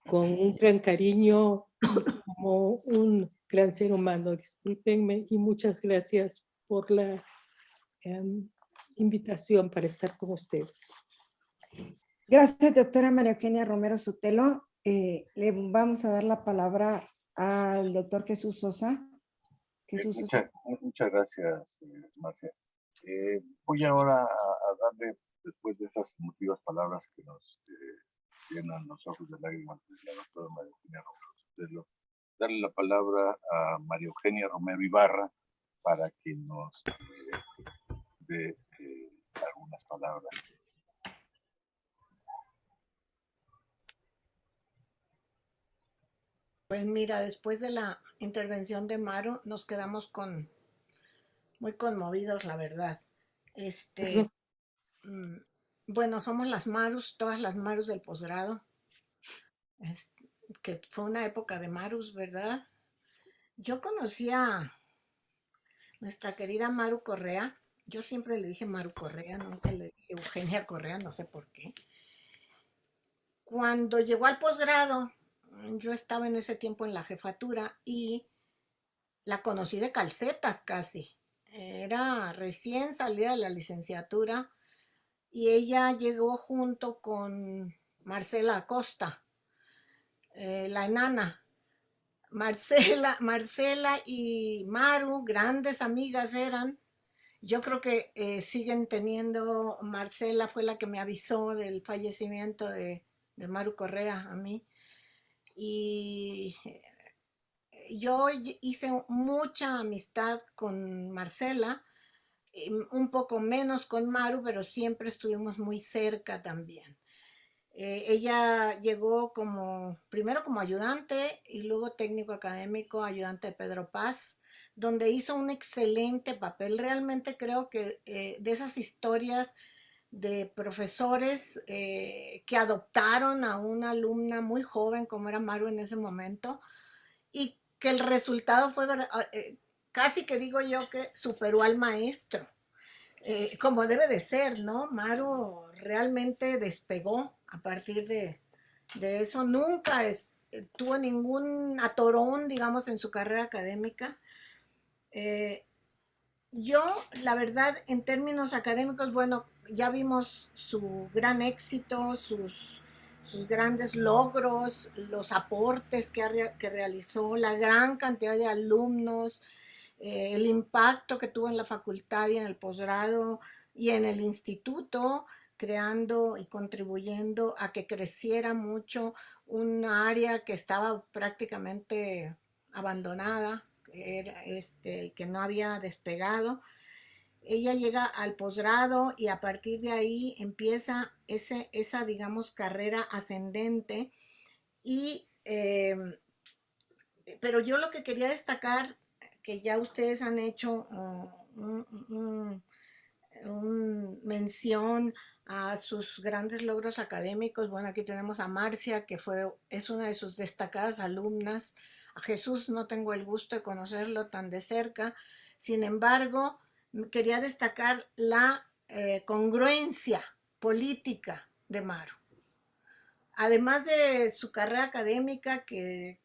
con un gran cariño y como un gran ser humano. Discúlpenme y muchas gracias por la invitación para estar con ustedes. Gracias, doctora María Eugenia Romero Sotelo. Le vamos a dar la palabra al doctor Jesús Sosa. Muchas gracias, Marcia. Voy ahora a darle, después de esas emotivas palabras que nos llenan los ojos de lágrimas de la doctora María Eugenia Romero Sotelo, darle la palabra a María Eugenia Romero Ibarra para que nos dé algunas palabras. Pues mira, después de la intervención de Maru, nos quedamos muy conmovidos, la verdad. Bueno, somos las Marus, todas las Marus del posgrado, que fue una época de Marus, ¿verdad? Yo conocí a nuestra querida Maru Correa. Yo siempre le dije Maru Correa, nunca le dije Eugenia Correa, no sé por qué. Cuando llegó al posgrado, yo estaba en ese tiempo en la jefatura y la conocí de calcetas casi. Era recién salida de la licenciatura y ella llegó junto con Marcela Acosta, la enana. Marcela y Maru, grandes amigas eran. Yo creo que siguen teniendo, Marcela fue la que me avisó del fallecimiento de Maru Correa a mí. Y yo hice mucha amistad con Marcela, un poco menos con Maru, pero siempre estuvimos muy cerca también. Ella llegó primero como ayudante y luego técnico académico, ayudante de Pedro Paz, donde hizo un excelente papel. Realmente creo que de esas historias de profesores que adoptaron a una alumna muy joven como era Maru en ese momento y que el resultado fue casi que digo yo que superó al maestro, como debe de ser, ¿no? Maru realmente despegó a partir de eso. Nunca tuvo ningún atorón, digamos, en su carrera académica. Yo, la verdad, en términos académicos, bueno, ya vimos su gran éxito, sus grandes logros, los aportes que realizó, la gran cantidad de alumnos, el impacto que tuvo en la facultad y en el posgrado y en el instituto, creando y contribuyendo a que creciera mucho un área que estaba prácticamente abandonada, que no había despegado. Ella llega al posgrado y a partir de ahí empieza esa digamos, carrera ascendente. Pero yo lo que quería destacar, que ya ustedes han hecho mención a sus grandes logros académicos. Bueno, aquí tenemos a Marcia, que es una de sus destacadas alumnas. A Jesús no tengo el gusto de conocerlo tan de cerca. Sin embargo, quería destacar la congruencia política de Maru. Además de su carrera académica que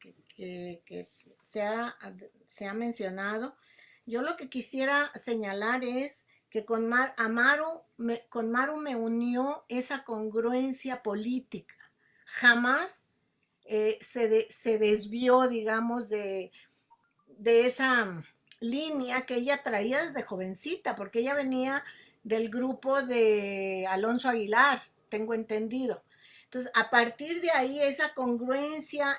se ha mencionado, yo lo que quisiera señalar es que con Maru me unió esa congruencia política. Jamás se desvió, digamos, de esa línea que ella traía desde jovencita, porque ella venía del grupo de Alonso Aguilar, tengo entendido. Entonces, a partir de ahí, esa congruencia,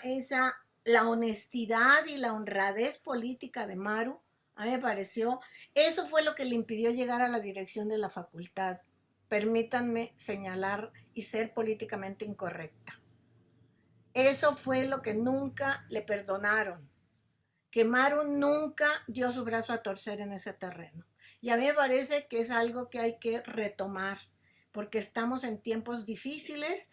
la honestidad y la honradez política de Maru, a mí me pareció, eso fue lo que le impidió llegar a la dirección de la facultad. Permítanme señalar y ser políticamente incorrecta. Eso fue lo que nunca le perdonaron, que Maru nunca dio su brazo a torcer en ese terreno. Y a mí me parece que es algo que hay que retomar, porque estamos en tiempos difíciles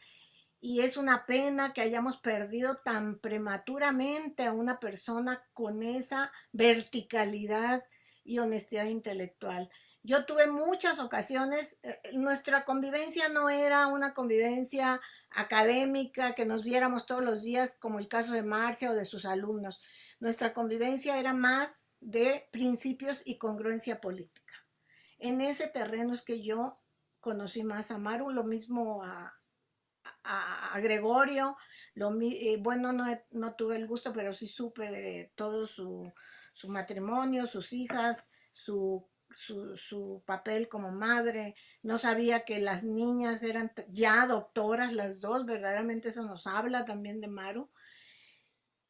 y es una pena que hayamos perdido tan prematuramente a una persona con esa verticalidad y honestidad intelectual. Yo tuve muchas ocasiones, nuestra convivencia no era una convivencia académica, que nos viéramos todos los días, como el caso de Marcia o de sus alumnos. Nuestra convivencia era más de principios y congruencia política. En ese terreno es que yo conocí más a Maru, lo mismo a Gregorio, bueno, no tuve el gusto, pero sí supe de todo su matrimonio, sus hijas, su papel como madre. No sabía que las niñas eran ya doctoras las dos, verdaderamente eso nos habla también de Maru.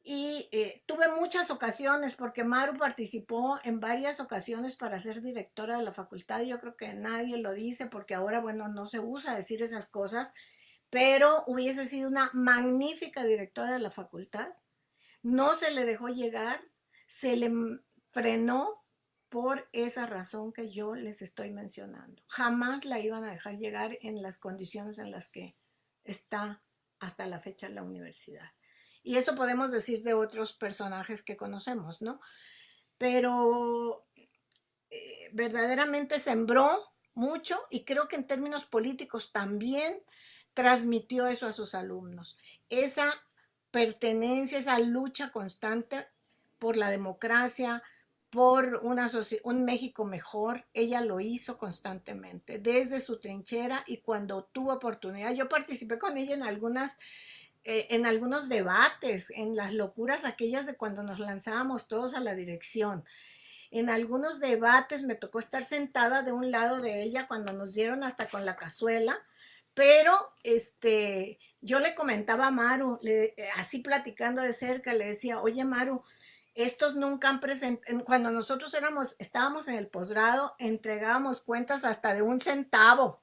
Y tuve muchas ocasiones, porque Maru participó en varias ocasiones para ser directora de la facultad. Yo creo que nadie lo dice, porque ahora, bueno, no se usa decir esas cosas, pero hubiese sido una magnífica directora de la facultad. No se le dejó llegar, se le frenó por esa razón que yo les estoy mencionando. Jamás la iban a dejar llegar en las condiciones en las que está hasta la fecha la universidad. Y eso podemos decir de otros personajes que conocemos, ¿no? Pero verdaderamente sembró mucho, y creo que en términos políticos también transmitió eso a sus alumnos. Esa pertenencia, esa lucha constante por la democracia, por un México mejor, ella lo hizo constantemente, desde su trinchera, y cuando tuvo oportunidad. Yo participé con ella en algunos debates, en las locuras aquellas de cuando nos lanzábamos todos a la dirección. En algunos debates me tocó estar sentada de un lado de ella cuando nos dieron hasta con la cazuela, pero yo le comentaba a Maru, así platicando de cerca, le decía, oye Maru, estos nunca han presentado, cuando nosotros estábamos en el posgrado, entregábamos cuentas hasta de 1 centavo.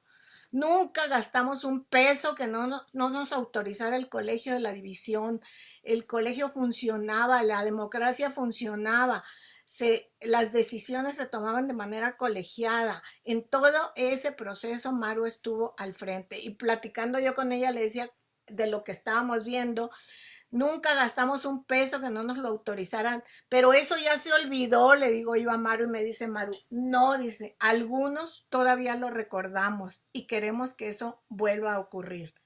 Nunca gastamos un peso que no nos autorizara el colegio de la división. El colegio funcionaba, la democracia funcionaba. Las decisiones se tomaban de manera colegiada. En todo ese proceso Maru estuvo al frente, y platicando yo con ella le decía de lo que estábamos viendo. Nunca gastamos un peso que no nos lo autorizaran, pero eso ya se olvidó, le digo yo a Maru, y me dice Maru, no, dice, algunos todavía lo recordamos y queremos que eso vuelva a ocurrir.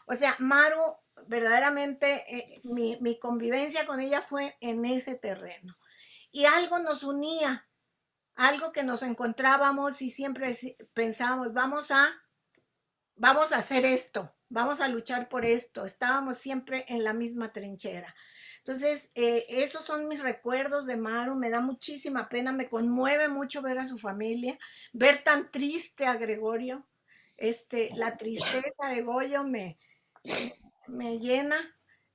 O sea, Maru, verdaderamente, mi convivencia con ella fue en ese terreno. Y algo nos unía, algo que nos encontrábamos y siempre pensábamos, vamos a hacer esto, vamos a luchar por esto. Estábamos siempre en la misma trinchera. Entonces, esos son mis recuerdos de Maru. Me da muchísima pena, me conmueve mucho ver a su familia, ver tan triste a Gregorio. La tristeza de Goyo me llena,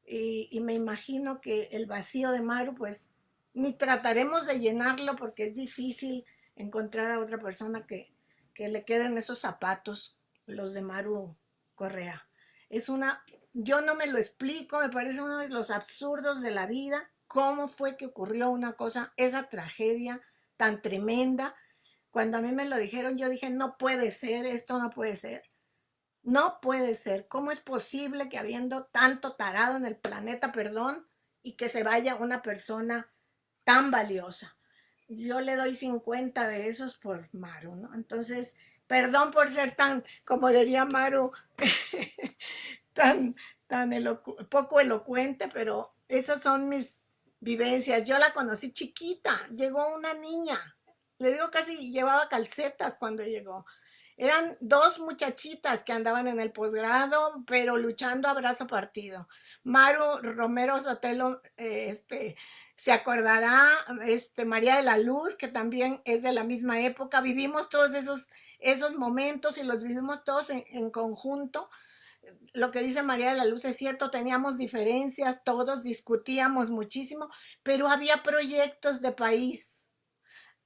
y me imagino que el vacío de Maru, pues ni trataremos de llenarlo, porque es difícil encontrar a otra persona que le queden esos zapatos, los de Maru Correa. Yo no me lo explico, me parece uno de los absurdos de la vida, cómo fue que ocurrió una cosa, esa tragedia tan tremenda. Cuando a mí me lo dijeron, yo dije, no puede ser, esto no puede ser. No puede ser. ¿Cómo es posible que habiendo tanto tarado en el planeta, perdón, y que se vaya una persona tan valiosa? Yo le doy 50 de esos por Maru, ¿no? Entonces, perdón por ser tan, como diría Maru, tan poco elocuente, pero esas son mis vivencias. Yo la conocí chiquita, llegó una niña, le digo, casi llevaba calcetas cuando llegó. Eran 2 muchachitas que andaban en el posgrado, pero luchando a brazo partido. Maru Romero Sotelo, se acordará, María de la Luz, que también es de la misma época. Vivimos todos esos momentos y los vivimos todos en conjunto. Lo que dice María de la Luz es cierto, teníamos diferencias, todos discutíamos muchísimo, pero había proyectos de país.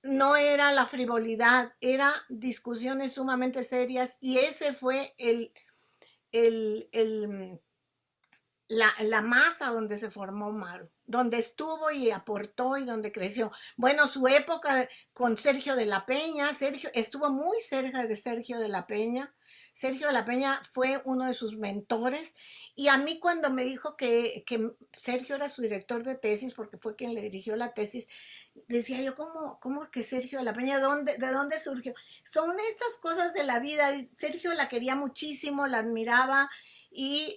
No era la frivolidad, eran discusiones sumamente serias y ese fue la masa donde se formó Maru, donde estuvo y aportó y donde creció. Bueno, su época con Sergio de la Peña, Sergio estuvo muy cerca de Sergio de la Peña. Sergio de la Peña fue uno de sus mentores y a mí cuando me dijo que Sergio era su director de tesis, porque fue quien le dirigió la tesis, decía yo, ¿cómo que Sergio de la Peña? ¿De dónde surgió? Son estas cosas de la vida. Sergio la quería muchísimo, la admiraba y,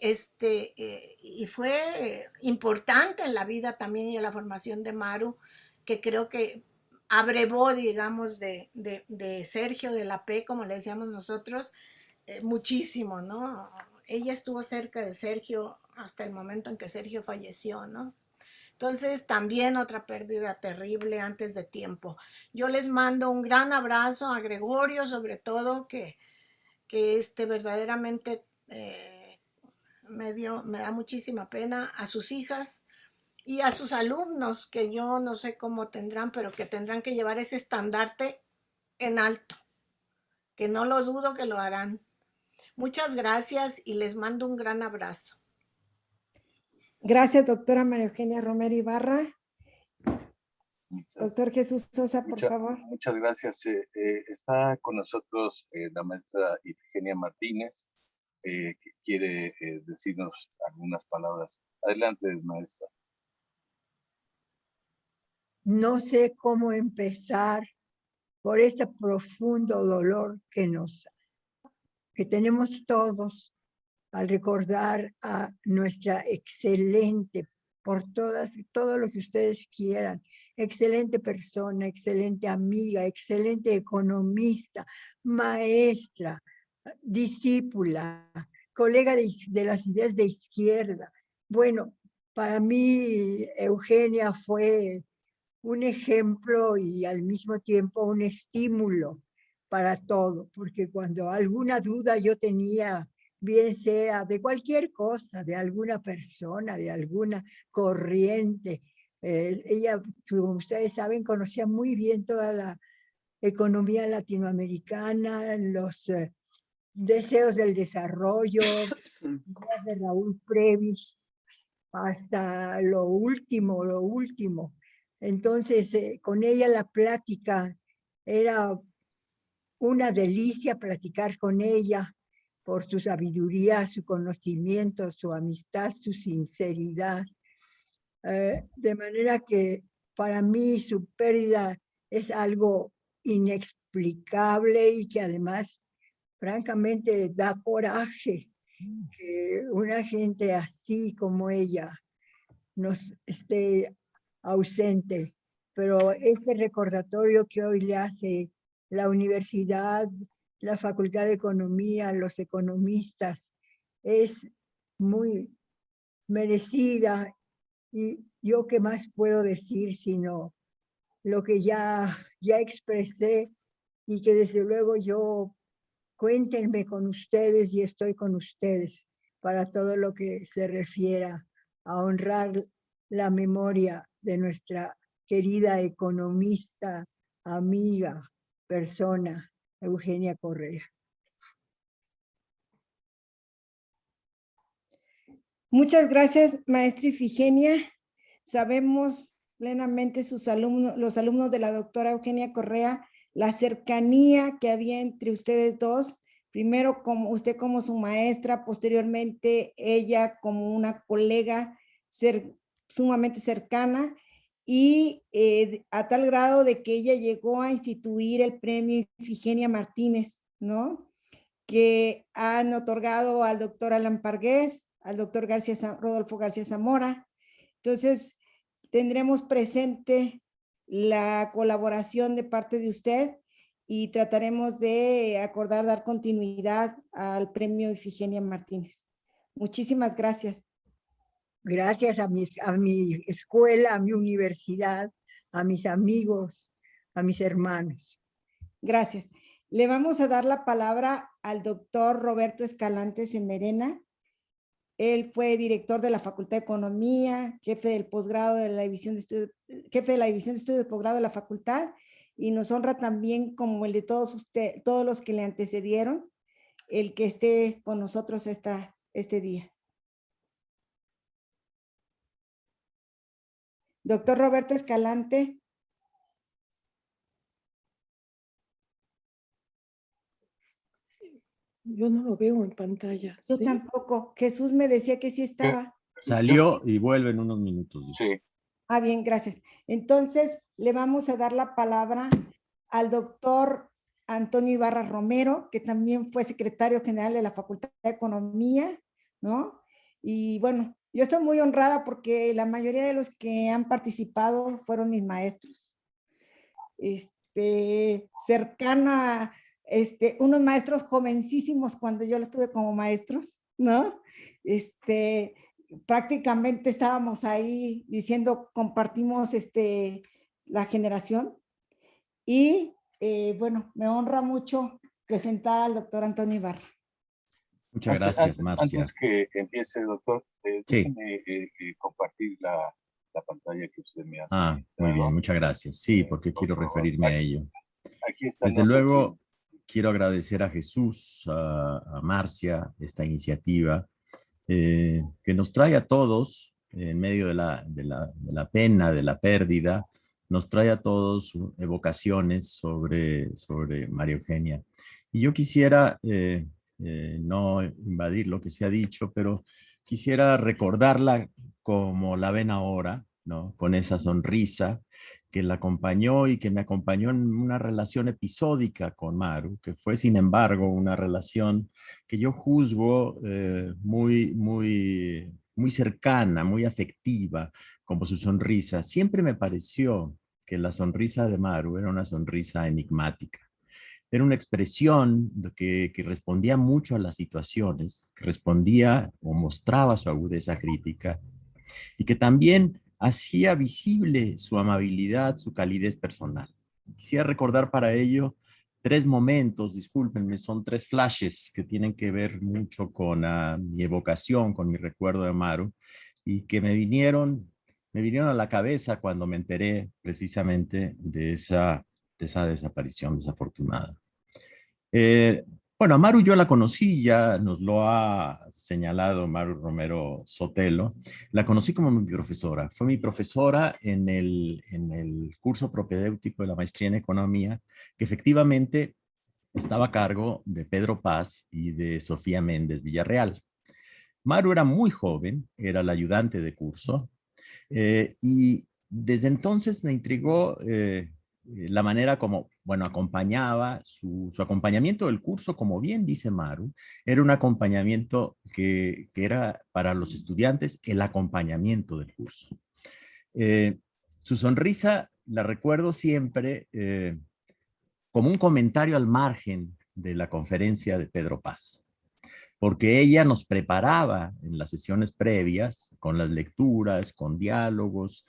y fue importante en la vida también y en la formación de Maru, que creo que abrevó, digamos, de Sergio de la P, como le decíamos nosotros, muchísimo, ¿no? Ella estuvo cerca de Sergio hasta el momento en que Sergio falleció, ¿no? Entonces, también otra pérdida terrible antes de tiempo. Yo les mando un gran abrazo a Gregorio, sobre todo, que verdaderamente me da muchísima pena, a sus hijas y a sus alumnos, que yo no sé cómo tendrán, pero que tendrán que llevar ese estandarte en alto, que no lo dudo que lo harán. Muchas gracias y les mando un gran abrazo. Gracias, doctora María Eugenia Romero Ibarra. Doctor Jesús Sosa, por favor. Muchas gracias. Está con nosotros la maestra Ifigenia Martínez, que quiere decirnos algunas palabras. Adelante, maestra. No sé cómo empezar por este profundo dolor que tenemos todos al recordar a nuestra excelente, por todo lo que ustedes quieran, excelente persona, excelente amiga, excelente economista, maestra, discípula, colega de las ideas de izquierda. Bueno, para mí Eugenia fue un ejemplo y al mismo tiempo un estímulo para todo, porque cuando alguna duda yo tenía, bien sea de cualquier cosa, de alguna persona, de alguna corriente, ella, como ustedes saben, conocía muy bien toda la economía latinoamericana, los deseos del desarrollo, de Raúl Previs, hasta lo último. Entonces, con ella la plática era una delicia platicar con ella por su sabiduría, su conocimiento, su amistad, su sinceridad. De manera que para mí su pérdida es algo inexplicable y que además, francamente, da coraje que una gente así como ella nos esté ausente. Pero este recordatorio que hoy le hace la universidad, la Facultad de Economía, los economistas, es muy merecida. Y yo qué más puedo decir sino lo que ya expresé, y que desde luego yo, cuéntenme con ustedes y estoy con ustedes para todo lo que se refiera a honrar la memoria de nuestra querida economista, amiga, persona, Eugenia Correa. Muchas gracias, maestra Ifigenia. Sabemos plenamente los alumnos de la doctora Eugenia Correa, la cercanía que había entre ustedes dos. Primero, usted como su maestra, posteriormente ella como una colega sumamente cercana, y a tal grado de que ella llegó a instituir el premio Ifigenia Martínez, ¿no? Que han otorgado al doctor Alan Pargués, al doctor Rodolfo García Zamora. Entonces, tendremos presente la colaboración de parte de usted y trataremos de acordar dar continuidad al premio Ifigenia Martínez. Muchísimas gracias. Gracias a mi escuela, a mi universidad, a mis amigos, a mis hermanos. Gracias. le vamos a dar la palabra al doctor Roberto Escalante Semerena. Él fue director de la Facultad de Economía, jefe del posgrado de la División de Estudios, jefe de la División de Estudios de Posgrado de la Facultad, y nos honra también, como el de todos los que le antecedieron, el que esté con nosotros este día. Doctor Roberto Escalante. Yo no lo veo en pantalla. Yo ¿sí? tampoco. Jesús me decía que sí estaba. Salió y vuelve en unos minutos. Sí. Ah, bien, gracias. Entonces, le vamos a dar la palabra al doctor Antonio Ibarra Romero, que también fue secretario general de la Facultad de Economía, ¿no? Y bueno, yo estoy muy honrada porque la mayoría de los que han participado fueron mis maestros. Cercana, unos maestros jovencísimos cuando yo los tuve como maestros, ¿no? Prácticamente estábamos ahí diciendo, compartimos la generación. Y bueno, me honra mucho presentar al doctor Antonio Ibarra. Muchas gracias, Marcia. Antes que empiece, doctor, sí. déjeme compartir la pantalla que usted me hace. Muy bien, muchas gracias. Sí, porque quiero referirme a ello. Aquí está, Desde luego, quiero agradecer a Jesús, a Marcia, esta iniciativa que nos trae a todos, en medio de la pena, de la pérdida, nos trae a todos evocaciones sobre María Eugenia. Y yo quisiera no invadir lo que se ha dicho, pero quisiera recordarla como la ven ahora, ¿no? Con esa sonrisa que la acompañó y que me acompañó en una relación episódica con Maru, que fue, sin embargo, una relación que yo juzgo muy cercana, muy afectiva, como su sonrisa. Siempre me pareció que la sonrisa de Maru era una sonrisa enigmática. Era una expresión que respondía mucho a las situaciones, que respondía o mostraba su agudeza crítica y que también hacía visible su amabilidad, su calidez personal. Quisiera recordar para ello 3 momentos, discúlpenme, son 3 flashes que tienen que ver mucho con mi evocación, con mi recuerdo de Maru, y que me vinieron a la cabeza cuando me enteré precisamente de esa desaparición desafortunada. Bueno, a Maru yo la conocí, ya nos lo ha señalado Maru Romero Sotelo. La conocí como mi profesora. Fue mi profesora en el curso propedéutico de la maestría en economía, que efectivamente estaba a cargo de Pedro Paz y de Sofía Méndez Villarreal. Maru era muy joven, era la ayudante de curso, y desde entonces me intrigó la manera como, bueno, acompañaba, su acompañamiento del curso, como bien dice Maru, era un acompañamiento que era para los estudiantes el acompañamiento del curso. Su sonrisa la recuerdo siempre como un comentario al margen de la conferencia de Pedro Paz, porque ella nos preparaba en las sesiones previas con las lecturas, con diálogos.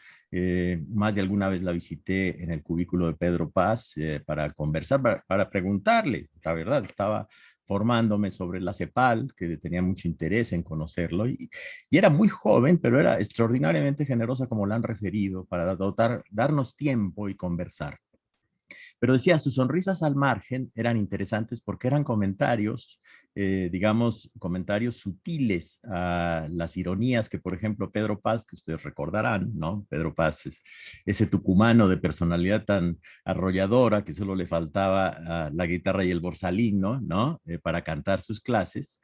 Más de alguna vez la visité en el cubículo de Pedro Paz para conversar, para preguntarle. La verdad, estaba formándome sobre la CEPAL, que tenía mucho interés en conocerlo, y era muy joven, pero era extraordinariamente generosa, como la han referido, para darnos tiempo y conversar. Pero decía, sus sonrisas al margen eran interesantes porque eran comentarios, digamos, comentarios sutiles a las ironías que, por ejemplo, Pedro Paz, que ustedes recordarán, ¿no? Pedro Paz es ese tucumano de personalidad tan arrolladora que solo le faltaba la guitarra y el borsalino, ¿no? Para cantar sus clases.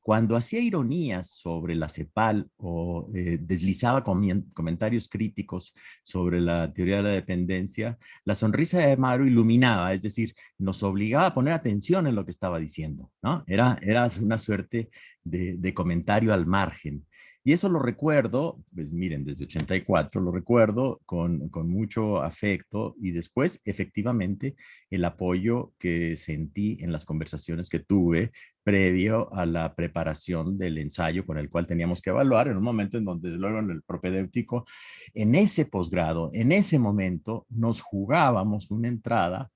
Cuando hacía ironías sobre la CEPAL o deslizaba comentarios críticos sobre la teoría de la dependencia, la sonrisa de Maru iluminaba, es decir, nos obligaba a poner atención en lo que estaba diciendo, ¿no? Era una suerte de comentario al margen. Y eso lo recuerdo, pues miren, desde 84 lo recuerdo con mucho afecto, y después efectivamente el apoyo que sentí en las conversaciones que tuve previo a la preparación del ensayo con el cual teníamos que evaluar, en un momento en donde luego en el propedéutico, en ese posgrado, en ese momento nos jugábamos una entrada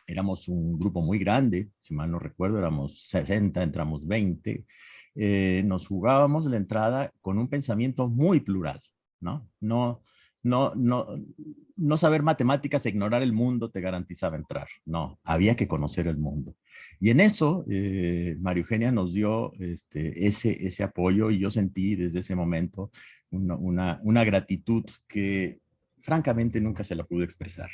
éramos un grupo muy grande, si mal no recuerdo, éramos 60, entramos 20. Nos jugábamos la entrada con un pensamiento muy plural, ¿no? No saber matemáticas e ignorar el mundo te garantizaba entrar. No, había que conocer el mundo. Y en eso, María Eugenia nos dio ese apoyo y yo sentí desde ese momento una gratitud que francamente nunca se la pude expresar.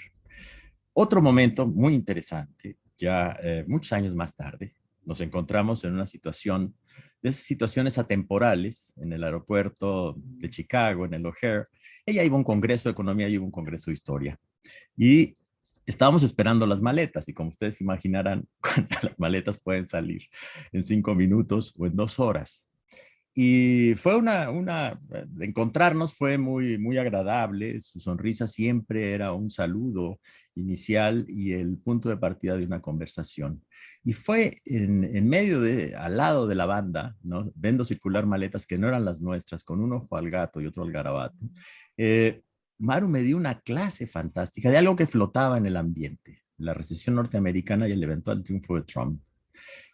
Otro momento muy interesante, ya muchos años más tarde, nos encontramos en una situación, de esas situaciones atemporales, en el aeropuerto de Chicago, en el O'Hare. Ella iba a un congreso de economía, yo iba a un congreso de historia. Y estábamos esperando las maletas, y como ustedes imaginarán, las maletas pueden salir en 5 minutos o en 2 horas. Y fue encontrarnos fue muy agradable. Su sonrisa siempre era un saludo inicial y el punto de partida de una conversación. Y fue en medio al lado de la banda, ¿no? Viendo circular maletas que no eran las nuestras, con un ojo al gato y otro al garabato. Maru me dio una clase fantástica de algo que flotaba en el ambiente, la recesión norteamericana y el eventual triunfo de Trump.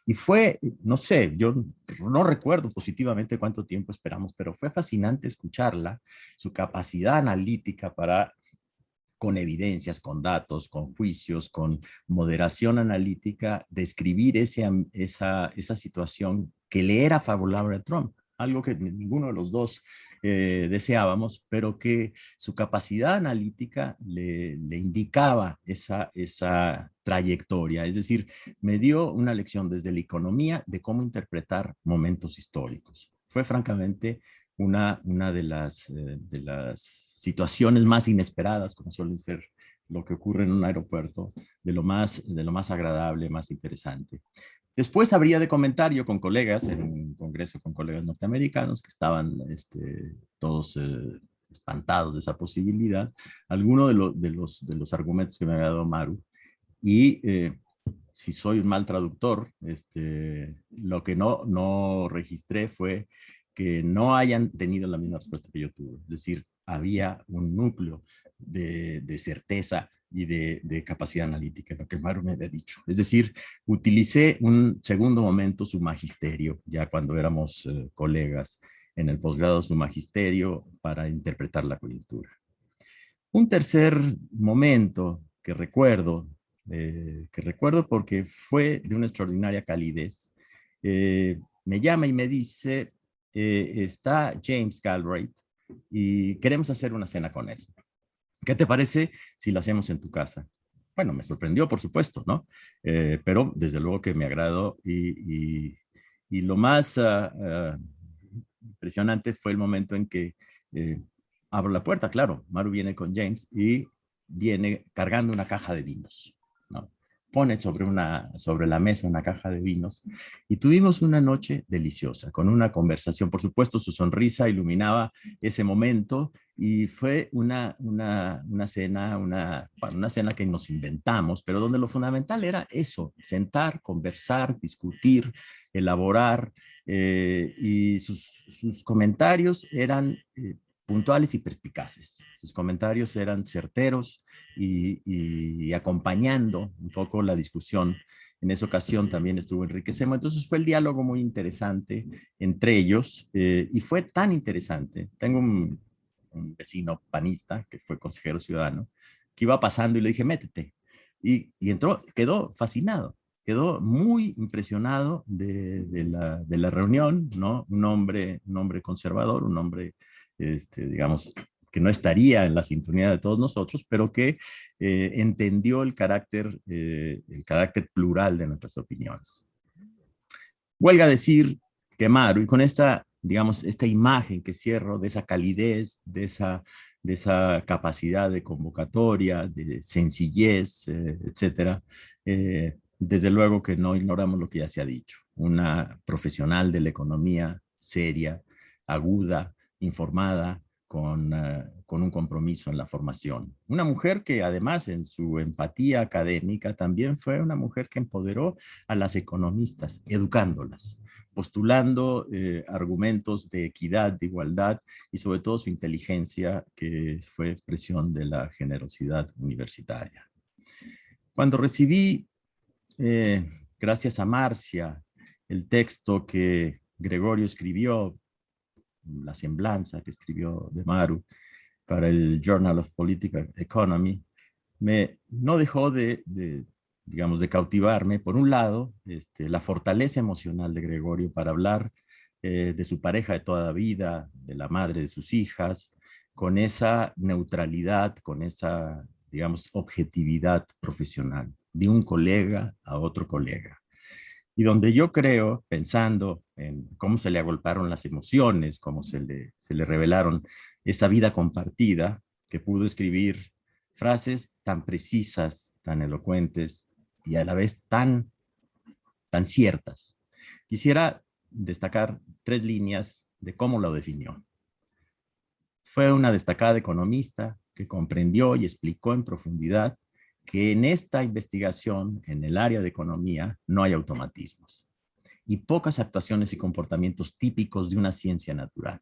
Y fue, no sé, yo no recuerdo positivamente cuánto tiempo esperamos, pero fue fascinante escucharla, su capacidad analítica para, con evidencias, con datos, con juicios, con moderación analítica, describir esa situación que le era favorable a Trump, algo que ninguno de los dos deseábamos, pero que su capacidad analítica le indicaba esa trayectoria. Es decir, me dio una lección desde la economía de cómo interpretar momentos históricos. Fue francamente una de las situaciones más inesperadas, como suelen ser lo que ocurre en un aeropuerto, de lo más agradable, más interesante. Después habría de comentar yo con colegas, en un congreso con colegas norteamericanos que estaban todos espantados de esa posibilidad, alguno de los argumentos que me había dado Maru. Y si soy un mal traductor, lo que no registré fue que no hayan tenido la misma respuesta que yo tuve. Es decir, había un núcleo de certeza y de capacidad analítica, lo que Maru me había dicho. Es decir, utilicé un segundo momento su magisterio, ya cuando éramos colegas en el posgrado, su magisterio para interpretar la coyuntura. Un tercer momento que recuerdo porque fue de una extraordinaria calidez, me llama y me dice, está James Galbraith y queremos hacer una cena con él. ¿Qué te parece si lo hacemos en tu casa? Bueno, me sorprendió, por supuesto, ¿no? Pero desde luego que me agradó y lo más impresionante fue el momento en que abro la puerta, claro, Maru viene con James y viene cargando una caja de vinos, ¿no? Pone sobre la mesa una caja de vinos y tuvimos una noche deliciosa, con una conversación. Por supuesto, su sonrisa iluminaba ese momento y fue una cena que nos inventamos, pero donde lo fundamental era eso, sentar, conversar, discutir, elaborar, y sus comentarios eran puntuales y perspicaces. Sus comentarios eran certeros y acompañando un poco la discusión. En esa ocasión también estuvo Enrique Semo. Entonces fue el diálogo muy interesante entre ellos y fue tan interesante. Tengo un vecino panista que fue consejero ciudadano que iba pasando y le dije, métete. Y entró, quedó fascinado. Quedó muy impresionado de la reunión, ¿no? Un hombre conservador, un hombre digamos, que no estaría en la sintonía de todos nosotros, pero que entendió el carácter plural de nuestras opiniones. Huelga decir que Maru, y con esta imagen que cierro de esa calidez, de esa capacidad de convocatoria, de sencillez, etcétera, desde luego que no ignoramos lo que ya se ha dicho. Una profesional de la economía seria, aguda, informada, con un compromiso en la formación. Una mujer que además en su empatía académica también fue una mujer que empoderó a las economistas, educándolas, postulando argumentos de equidad, de igualdad y sobre todo su inteligencia, que fue expresión de la generosidad universitaria. Cuando recibí, gracias a Marcia, el texto que Gregorio escribió, la semblanza que escribió de Maru para el Journal of Political Economy, no dejó digamos, de cautivarme. Por un lado, la fortaleza emocional de Gregorio para hablar de su pareja de toda la vida, de la madre de sus hijas, con esa neutralidad, con esa, digamos, objetividad profesional, de un colega a otro colega. Y donde yo creo, pensando en cómo se le agolparon las emociones, cómo se le revelaron esa vida compartida, que pudo escribir frases tan precisas, tan elocuentes y a la vez tan ciertas. Quisiera destacar 3 líneas de cómo lo definió. Fue una destacada economista que comprendió y explicó en profundidad que en esta investigación, en el área de economía, no hay automatismos y pocas actuaciones y comportamientos típicos de una ciencia natural.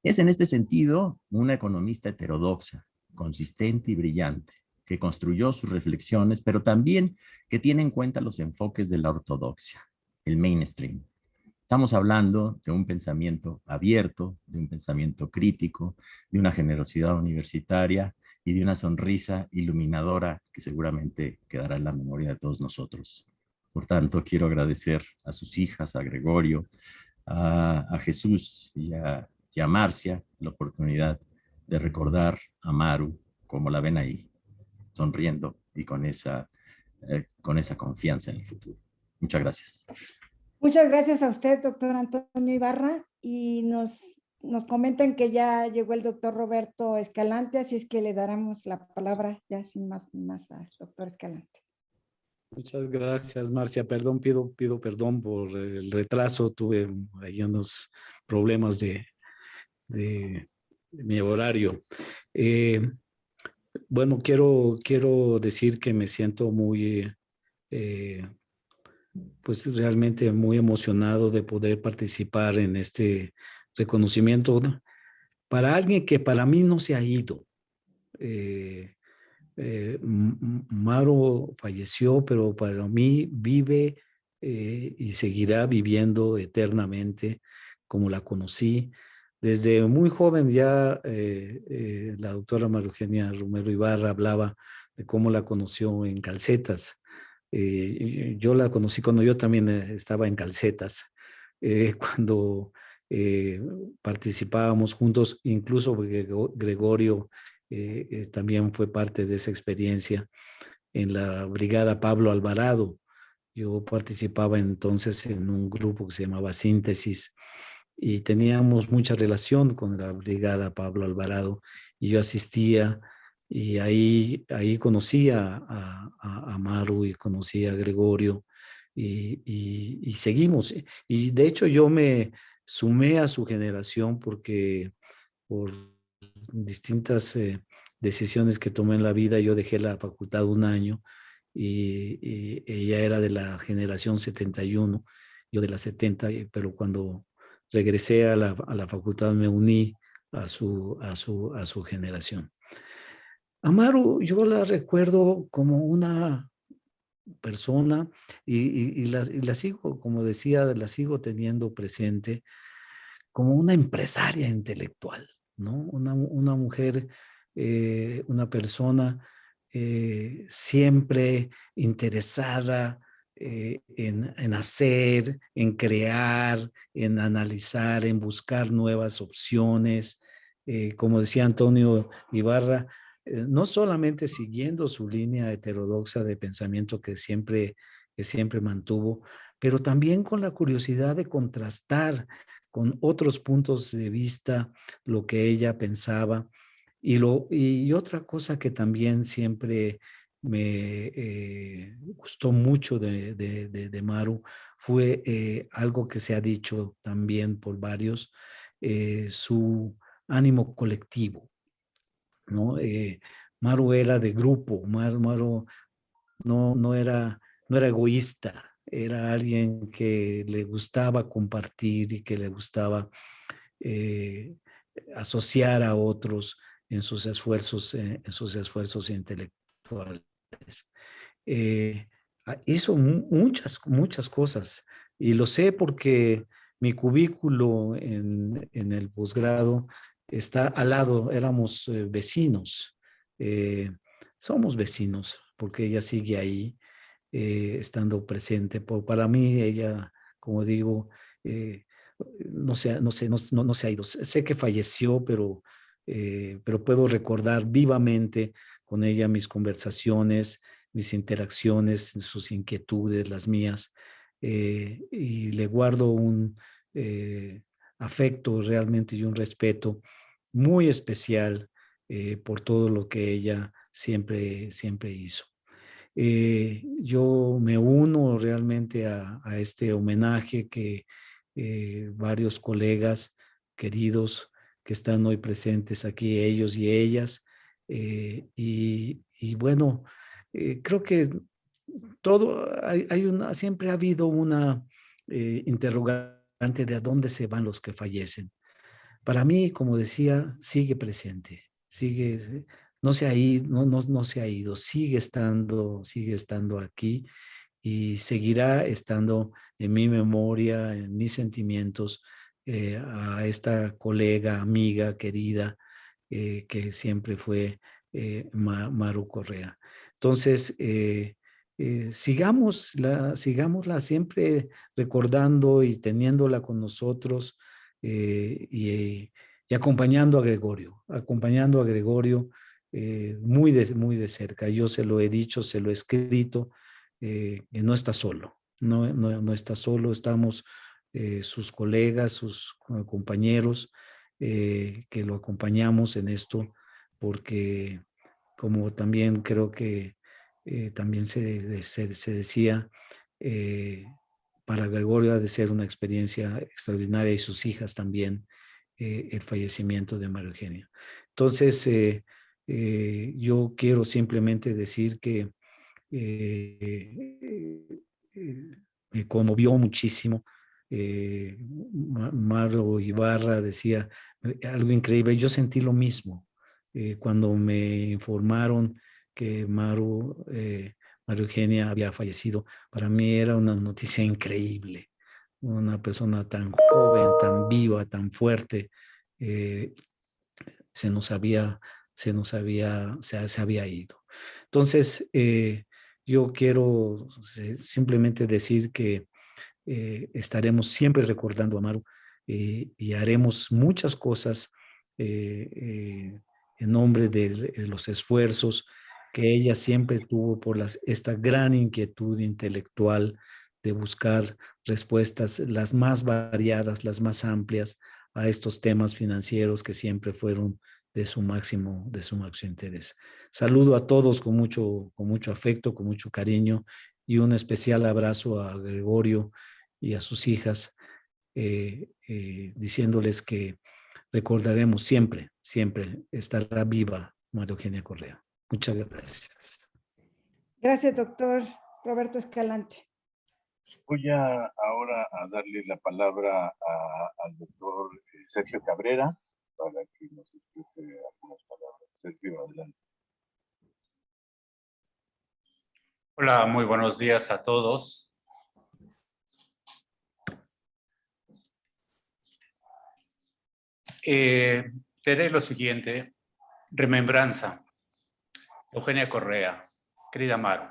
Es en este sentido una economista heterodoxa, consistente y brillante, que construyó sus reflexiones, pero también que tiene en cuenta los enfoques de la ortodoxia, el mainstream. Estamos hablando de un pensamiento abierto, de un pensamiento crítico, de una generosidad universitaria y de una sonrisa iluminadora que seguramente quedará en la memoria de todos nosotros. Por tanto, quiero agradecer a sus hijas, a Gregorio, a Jesús y a Marcia la oportunidad de recordar a Maru como la ven ahí, sonriendo y con esa confianza en el futuro. Muchas gracias. Muchas gracias a usted, doctor Antonio Ibarra, y nos comentan que ya llegó el doctor Roberto Escalante, así es que le daremos la palabra ya sin más al doctor Escalante. Muchas gracias, Marcia. Perdón, pido perdón por el retraso. Tuve ahí unos problemas de mi horario. Bueno, quiero decir que me siento muy, pues realmente muy emocionado de poder participar en este reconocimiento para alguien que para mí no se ha ido. Maru falleció, pero para mí vive y seguirá viviendo eternamente como la conocí. Desde muy joven ya la doctora María Eugenia Romero Ibarra hablaba de cómo la conoció en Calcetas. Yo la conocí cuando yo también estaba en Calcetas, cuando participábamos juntos, incluso Gregorio también fue parte de esa experiencia en la Brigada Pablo Alvarado. Yo participaba entonces en un grupo que se llamaba Síntesis y teníamos mucha relación con la Brigada Pablo Alvarado y yo asistía y ahí conocí a Maru y conocí a Gregorio y seguimos. Y de hecho yo me sumé a su generación porque por distintas decisiones que tomé en la vida, yo dejé la facultad 1 año y ella era de la generación 71, yo de la 70, pero cuando regresé a la facultad me uní a su generación. A Maru yo la recuerdo como una persona y la sigo, como decía, la sigo teniendo presente como una empresaria intelectual, ¿no? Una mujer, una persona siempre interesada en hacer, en crear, en analizar, en buscar nuevas opciones. Como decía Antonio Ibarra, no solamente siguiendo su línea heterodoxa de pensamiento que siempre mantuvo, pero también con la curiosidad de contrastar con otros puntos de vista lo que ella pensaba. Y otra cosa que también siempre me gustó mucho de Maru fue algo que se ha dicho también por varios, su ánimo colectivo, ¿no? Maru era de grupo, Maru no era egoísta, era alguien que le gustaba compartir y que le gustaba asociar a otros en sus esfuerzos intelectuales. Hizo muchas cosas y lo sé porque mi cubículo en el posgrado está al lado, éramos vecinos, somos vecinos porque ella sigue ahí estando presente. Para mí ella, como digo, no se ha ido. Sé que falleció, pero puedo recordar vivamente con ella mis conversaciones, mis interacciones, sus inquietudes, las mías, y le guardo un afecto realmente y un respeto muy especial por todo lo que ella siempre hizo. Yo me uno realmente a este homenaje que varios colegas queridos que están hoy presentes aquí, ellos y ellas, y bueno, creo que siempre ha habido una interrogante de a dónde se van los que fallecen. Para mí, como decía, sigue presente, no se ha ido, no se ha ido, sigue estando aquí y seguirá estando en mi memoria, en mis sentimientos, a esta colega, amiga, querida, que siempre fue Maru Correa. Entonces, sigámosla siempre recordando y teniéndola con nosotros y acompañando a Gregorio, muy de cerca. Yo se lo he dicho, se lo he escrito, que no está solo, no está solo, estamos sus colegas, sus compañeros, que lo acompañamos en esto, porque como también creo que también se decía, para Gregorio ha de ser una experiencia extraordinaria y sus hijas también, el fallecimiento de María Eugenia. Entonces, yo quiero simplemente decir que me conmovió muchísimo. Maru Ibarra decía algo increíble. Yo sentí lo mismo cuando me informaron que Maru Eugenia había fallecido. Para mí era una noticia increíble. Una persona tan joven, tan viva, tan fuerte, se había ido. Entonces, yo quiero simplemente decir que estaremos siempre recordando a Maru y haremos muchas cosas en nombre de los esfuerzos que ella siempre tuvo por esta gran inquietud intelectual de buscar respuestas las más variadas, las más amplias a estos temas financieros que siempre fueron de su máximo interés. Saludo a todos con mucho afecto, con mucho cariño y un especial abrazo a Gregorio y a sus hijas, diciéndoles que recordaremos siempre estará viva María Eugenia Correa. Muchas gracias. Gracias, doctor Roberto Escalante. Voy ahora a darle la palabra al doctor Sergio Cabrera para que nos exprese algunas palabras. Sergio, adelante. Hola, muy buenos días a todos. Leeré lo siguiente. Remembranza. Eugenia Correa. Querida Maru,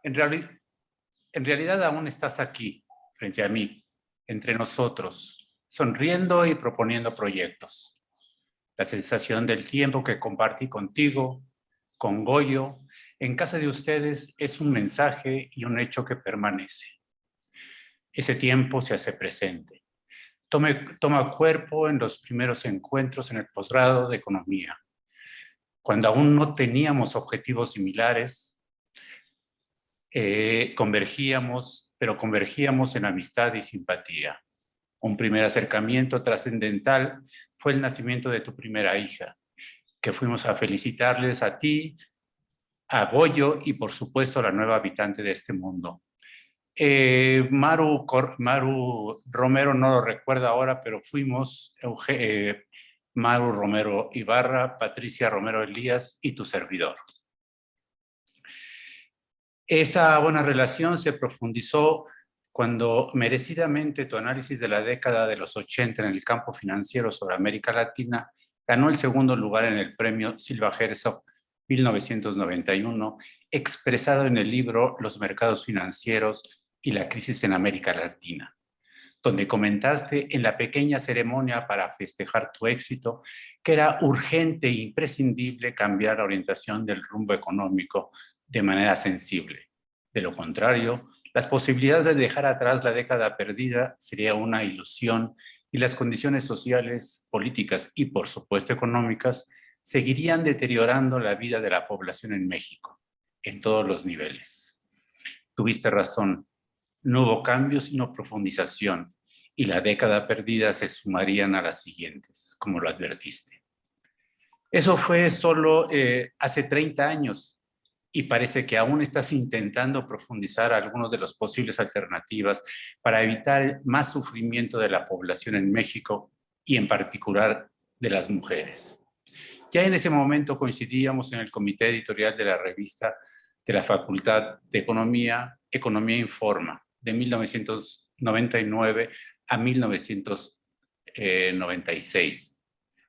en realidad aún estás aquí, frente a mí, entre nosotros, sonriendo y proponiendo proyectos. La sensación del tiempo que compartí contigo, con Goyo, en casa de ustedes es un mensaje y un hecho que permanece. Ese tiempo se hace presente. Toma cuerpo en los primeros encuentros en el posgrado de Economía, cuando aún no teníamos objetivos similares, convergíamos en amistad y simpatía. Un primer acercamiento trascendental fue el nacimiento de tu primera hija, que fuimos a felicitarles a ti, a Goyo y por supuesto a la nueva habitante de este mundo. Maru Romero no lo recuerda ahora, pero fuimos Maru Romero Ibarra, Patricia Romero Elías y tu servidor. Esa buena relación se profundizó cuando merecidamente tu análisis de la década de los 80 en el campo financiero sobre América Latina ganó el segundo lugar en el premio Silva Herzog 1991, expresado en el libro Los mercados financieros y la crisis en América Latina, donde comentaste en la pequeña ceremonia para festejar tu éxito que era urgente e imprescindible cambiar la orientación del rumbo económico de manera sensible. De lo contrario, las posibilidades de dejar atrás la década perdida sería una ilusión y las condiciones sociales, políticas y, por supuesto, económicas seguirían deteriorando la vida de la población en México, en todos los niveles. Tuviste razón, no hubo cambios sino profundización, y la década perdida se sumarían a las siguientes, como lo advertiste. Eso fue solo hace 30 años, y parece que aún estás intentando profundizar algunos de las posibles alternativas para evitar más sufrimiento de la población en México y en particular de las mujeres. Ya en ese momento coincidíamos en el comité editorial de la revista de la Facultad de Economía, Economía Informa, de 1999 a 1996.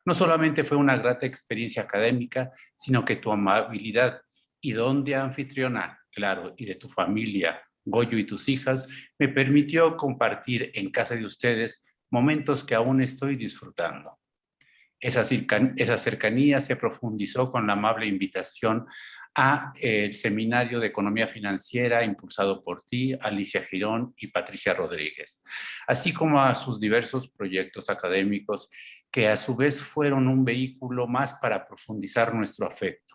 No solamente fue una grata experiencia académica, sino que tu amabilidad y don de anfitriona, claro, y de tu familia, Goyo y tus hijas, me permitió compartir en casa de ustedes momentos que aún estoy disfrutando. Esa cercanía se profundizó con la amable invitación a el seminario de economía financiera impulsado por ti, Alicia Girón y Patricia Rodríguez, así como a sus diversos proyectos académicos que a su vez fueron un vehículo más para profundizar nuestro afecto,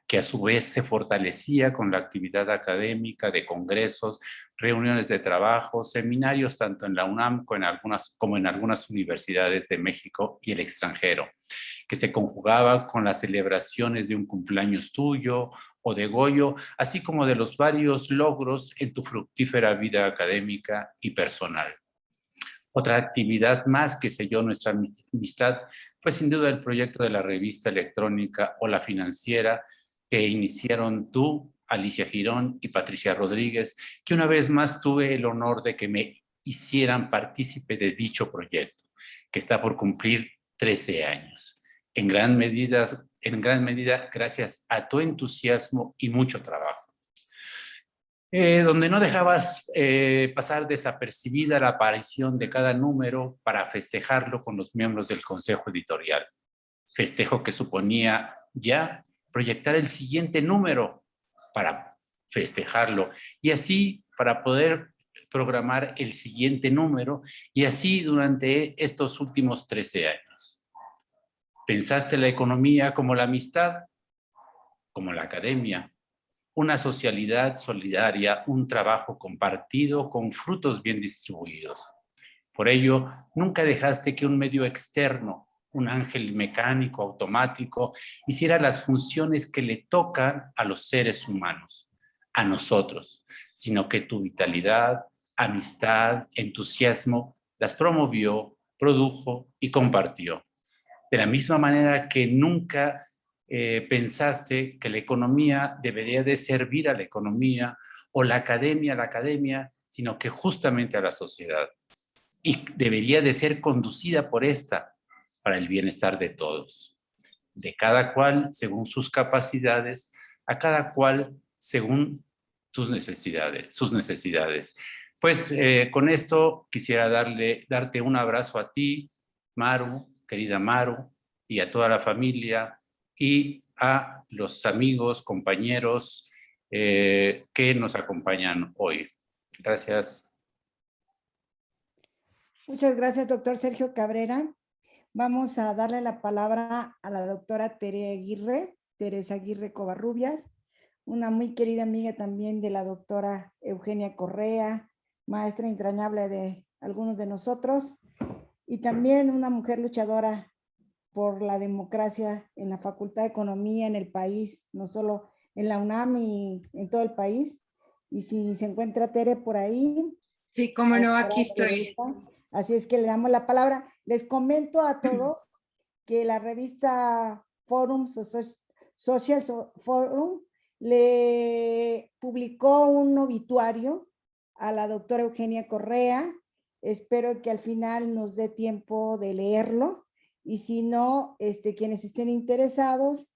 que a su vez se fortalecía con la actividad académica de congresos, reuniones de trabajo, seminarios tanto en la UNAM como en algunas universidades de México y el extranjero, que se conjugaba con las celebraciones de un cumpleaños tuyo o de Goyo, así como de los varios logros en tu fructífera vida académica y personal. Otra actividad más que selló nuestra amistad fue sin duda el proyecto de la revista electrónica o La Financiera, que iniciaron tú, Alicia Girón y Patricia Rodríguez, que una vez más tuve el honor de que me hicieran partícipe de dicho proyecto, que está por cumplir 13 años. En gran medida gracias a tu entusiasmo y mucho trabajo. Donde no dejabas pasar desapercibida la aparición de cada número para festejarlo con los miembros del Consejo Editorial. Festejo que suponía ya proyectar el siguiente número para festejarlo y así para poder programar el siguiente número y así durante estos últimos 13 años. Pensaste la economía como la amistad, como la academia, una socialidad solidaria, un trabajo compartido con frutos bien distribuidos. Por ello, nunca dejaste que un medio externo, un ángel mecánico, automático, hiciera las funciones que le tocan a los seres humanos, a nosotros, sino que tu vitalidad, amistad, entusiasmo, las promovió, produjo y compartió. De la misma manera que nunca pensaste que la economía debería de servir a la economía o la academia a la academia, sino que justamente a la sociedad. Y debería de ser conducida por esta, para el bienestar de todos, de cada cual según sus capacidades, a cada cual según sus necesidades. Pues con esto quisiera darte un abrazo a ti, Maru, querida Maru, y a toda la familia, y a los amigos, compañeros que nos acompañan hoy. Gracias. Muchas gracias, doctor Sergio Cabrera. Vamos a darle la palabra a la doctora Teresa Aguirre Covarrubias, una muy querida amiga también de la doctora Eugenia Correa, maestra entrañable de algunos de nosotros, y también una mujer luchadora por la democracia en la Facultad de Economía en el país, no solo en la UNAM y en todo el país. Y si se encuentra Tere por ahí. Sí, cómo no, aquí estoy. Así es que le damos la palabra. Les comento a todos que la revista Forum, Social Forum, le publicó un obituario a la doctora Eugenia Correa. Espero que al final nos dé tiempo de leerlo, y si no, quienes estén interesados,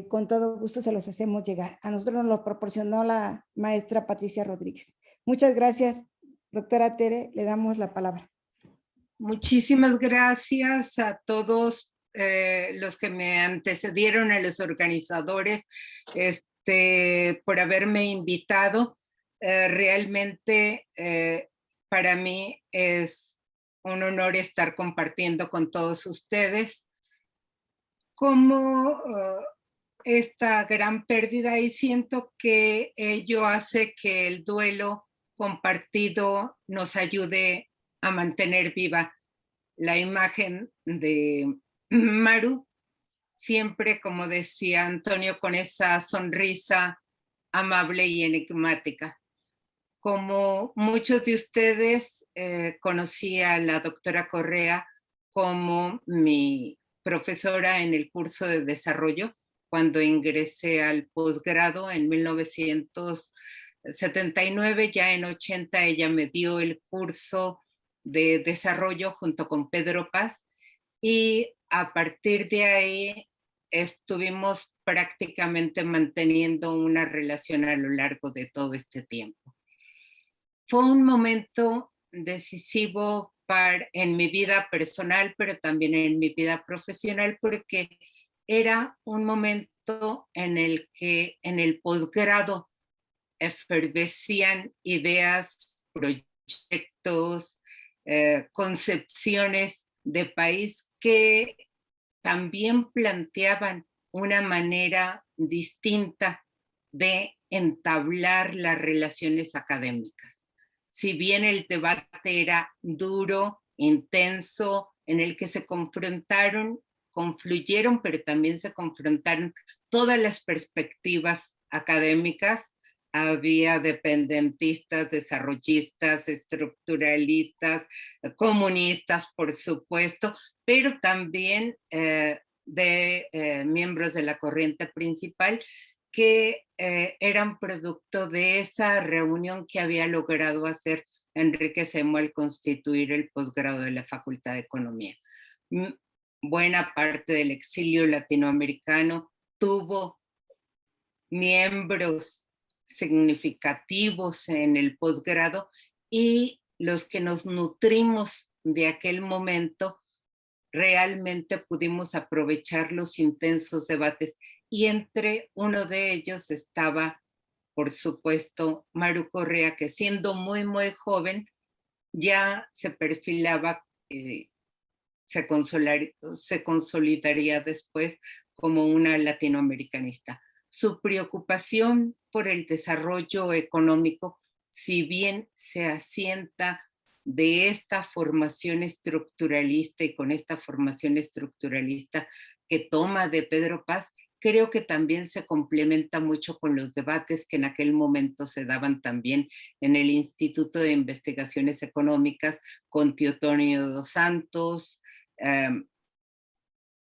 con todo gusto se los hacemos llegar. A nosotros nos lo proporcionó la maestra Patricia Rodríguez. Muchas gracias, doctora Tere, le damos la palabra. Muchísimas gracias a todos los que me antecedieron, a los organizadores, por haberme invitado. Realmente para mí es un honor estar compartiendo con todos ustedes como esta gran pérdida, y siento que ello hace que el duelo compartido nos ayude a mantener viva la imagen de Maru, siempre, como decía Antonio, con esa sonrisa amable y enigmática. Como muchos de ustedes, conocí a la doctora Correa como mi profesora en el curso de desarrollo cuando ingresé al posgrado en 1979. Ya en 80 ella me dio el curso de desarrollo junto con Pedro Paz, y a partir de ahí estuvimos prácticamente manteniendo una relación a lo largo de todo este tiempo. Fue un momento decisivo en mi vida personal, pero también en mi vida profesional, porque era un momento en el que en el posgrado efervescían ideas, proyectos, concepciones de país que también planteaban una manera distinta de entablar las relaciones académicas. Si bien el debate era duro, intenso, en el que se confluyeron, pero también se confrontaron todas las perspectivas académicas. Había dependentistas, desarrollistas, estructuralistas, comunistas, por supuesto, pero también miembros de la corriente principal, que eran producto de esa reunión que había logrado hacer Enrique Semo al constituir el posgrado de la Facultad de Economía. Buena parte del exilio latinoamericano tuvo miembros significativos en el posgrado, y los que nos nutrimos de aquel momento realmente pudimos aprovechar los intensos debates, y entre uno de ellos estaba, por supuesto, Maru Correa, que siendo muy, muy joven ya se perfilaba, se consolidaría después como una latinoamericanista. Su preocupación por el desarrollo económico, si bien se asienta de esta formación estructuralista y con esta formación estructuralista que toma de Pedro Paz, creo que también se complementa mucho con los debates que en aquel momento se daban también en el Instituto de Investigaciones Económicas con Teotonio dos Santos,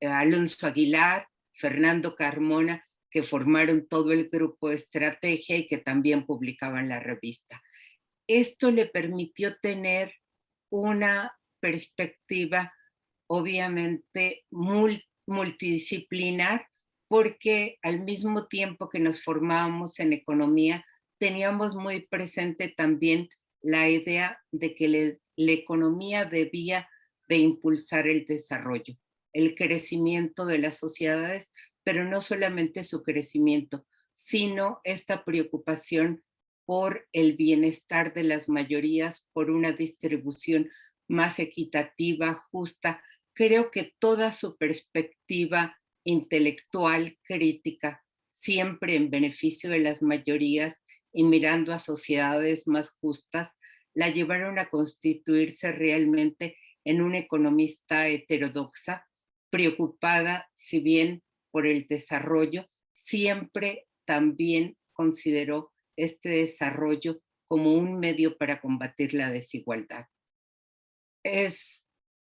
Alonso Aguilar, Fernando Carmona, que formaron todo el grupo de estrategia y que también publicaban la revista. Esto le permitió tener una perspectiva obviamente multidisciplinar, porque al mismo tiempo que nos formábamos en economía, teníamos muy presente también la idea de que la economía debía de impulsar el desarrollo, el crecimiento de las sociedades, pero no solamente su crecimiento, sino esta preocupación por el bienestar de las mayorías, por una distribución más equitativa, justa. Creo que toda su perspectiva intelectual, crítica, siempre en beneficio de las mayorías y mirando a sociedades más justas, la llevaron a constituirse realmente en una economista heterodoxa, preocupada, si bien por el desarrollo, siempre también consideró este desarrollo como un medio para combatir la desigualdad.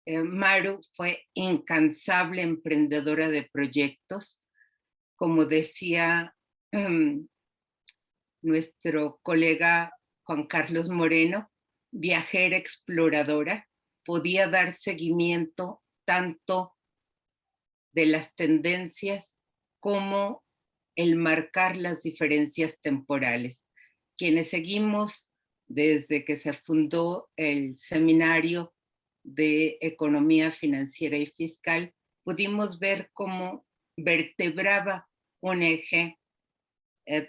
Maru fue incansable emprendedora de proyectos. Como decía nuestro colega Juan Carlos Moreno, viajera exploradora, podía dar seguimiento tanto de las tendencias como el marcar las diferencias temporales. Quienes seguimos desde que se fundó el Seminario de Economía Financiera y Fiscal, pudimos ver cómo vertebraba un eje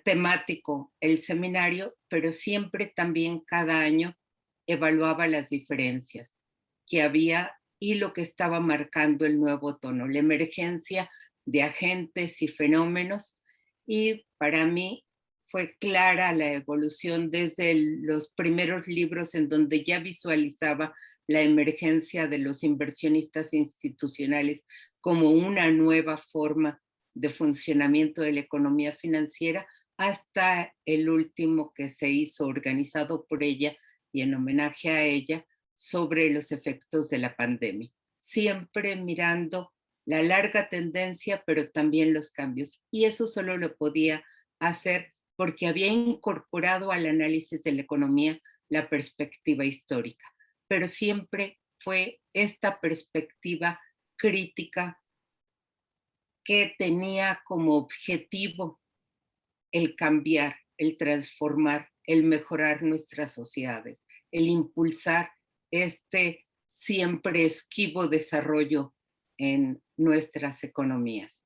temático el seminario, pero siempre también cada año evaluaba las diferencias que había y lo que estaba marcando el nuevo tono, la emergencia de agentes y fenómenos. Y para mí fue clara la evolución desde los primeros libros en donde ya visualizaba la emergencia de los inversionistas institucionales como una nueva forma de funcionamiento de la economía financiera, hasta el último que se hizo organizado por ella y en homenaje a ella sobre los efectos de la pandemia. Siempre mirando la larga tendencia, pero también los cambios. Y eso solo lo podía hacer porque había incorporado al análisis de la economía la perspectiva histórica, pero siempre fue esta perspectiva crítica que tenía como objetivo el cambiar, el transformar, el mejorar nuestras sociedades, el impulsar este siempre esquivo desarrollo en nuestras economías.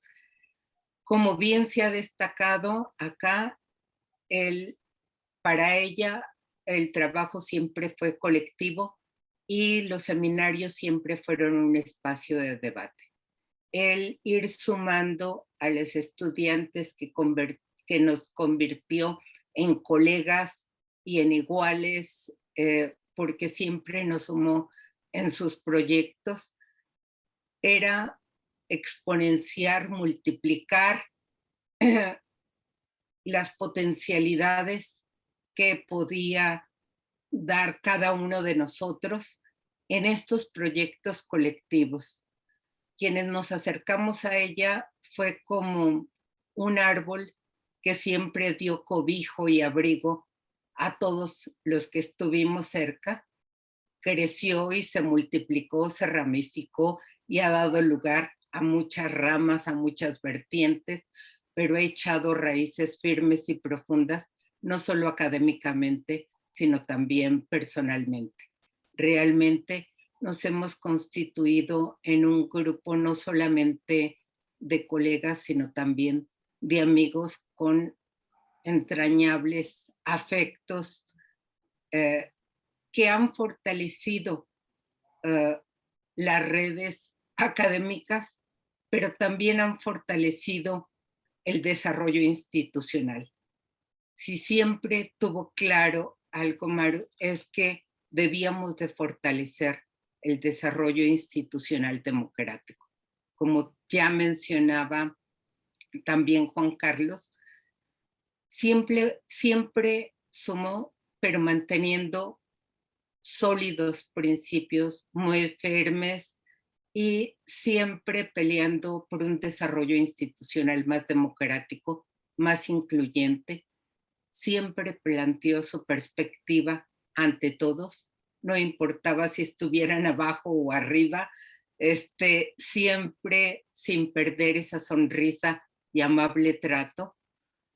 Como bien se ha destacado acá, para ella el trabajo siempre fue colectivo y los seminarios siempre fueron un espacio de debate. El ir sumando a los estudiantes que nos convirtió en colegas y en iguales, porque siempre nos sumó en sus proyectos, era exponenciar, multiplicar las potencialidades que podía dar cada uno de nosotros en estos proyectos colectivos. Quienes nos acercamos a ella fue como un árbol que siempre dio cobijo y abrigo a todos los que estuvimos cerca. Creció y se multiplicó, se ramificó y ha dado lugar a muchas ramas, a muchas vertientes, pero ha echado raíces firmes y profundas, no solo académicamente, sino también personalmente. Realmente nos hemos constituido en un grupo no solamente de colegas, sino también de amigos con entrañables afectos que han fortalecido las redes académicas, pero también han fortalecido el desarrollo institucional. Si siempre tuvo claro algo, Maru, es que debíamos de fortalecer el desarrollo institucional democrático. Como ya mencionaba también Juan Carlos, siempre sumó, pero manteniendo sólidos principios muy firmes y siempre peleando por un desarrollo institucional más democrático, más incluyente. Siempre planteó su perspectiva ante todos, no importaba si estuvieran abajo o arriba, siempre sin perder esa sonrisa y amable trato.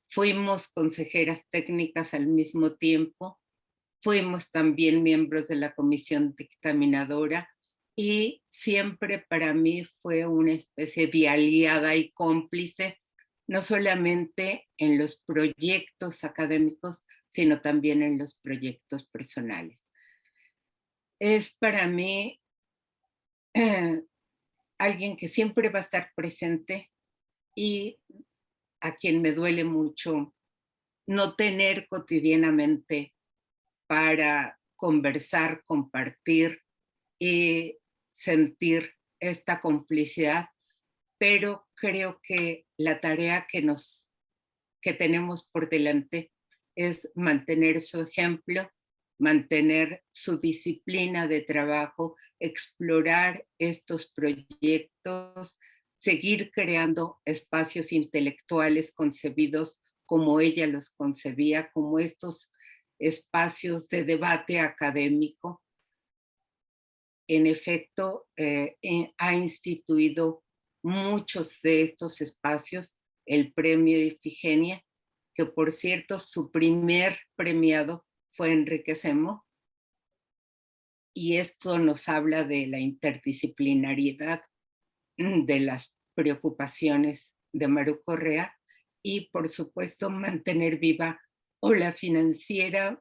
Fuimos consejeras técnicas al mismo tiempo, fuimos también miembros de la comisión dictaminadora y siempre para mí fue una especie de aliada y cómplice, no solamente en los proyectos académicos, sino también en los proyectos personales. Es para mí alguien que siempre va a estar presente y a quien me duele mucho no tener cotidianamente para conversar, compartir y sentir esta complicidad, pero creo que la tarea que tenemos por delante es mantener su ejemplo, mantener su disciplina de trabajo, explorar estos proyectos, seguir creando espacios intelectuales concebidos como ella los concebía, como estos espacios de debate académico. En efecto, ha instituido muchos de estos espacios, el premio Ifigenia, que por cierto su primer premiado fue Enrique Semo, y esto nos habla de la interdisciplinariedad de las preocupaciones de Maru Correa y por supuesto mantener viva Ola Financiera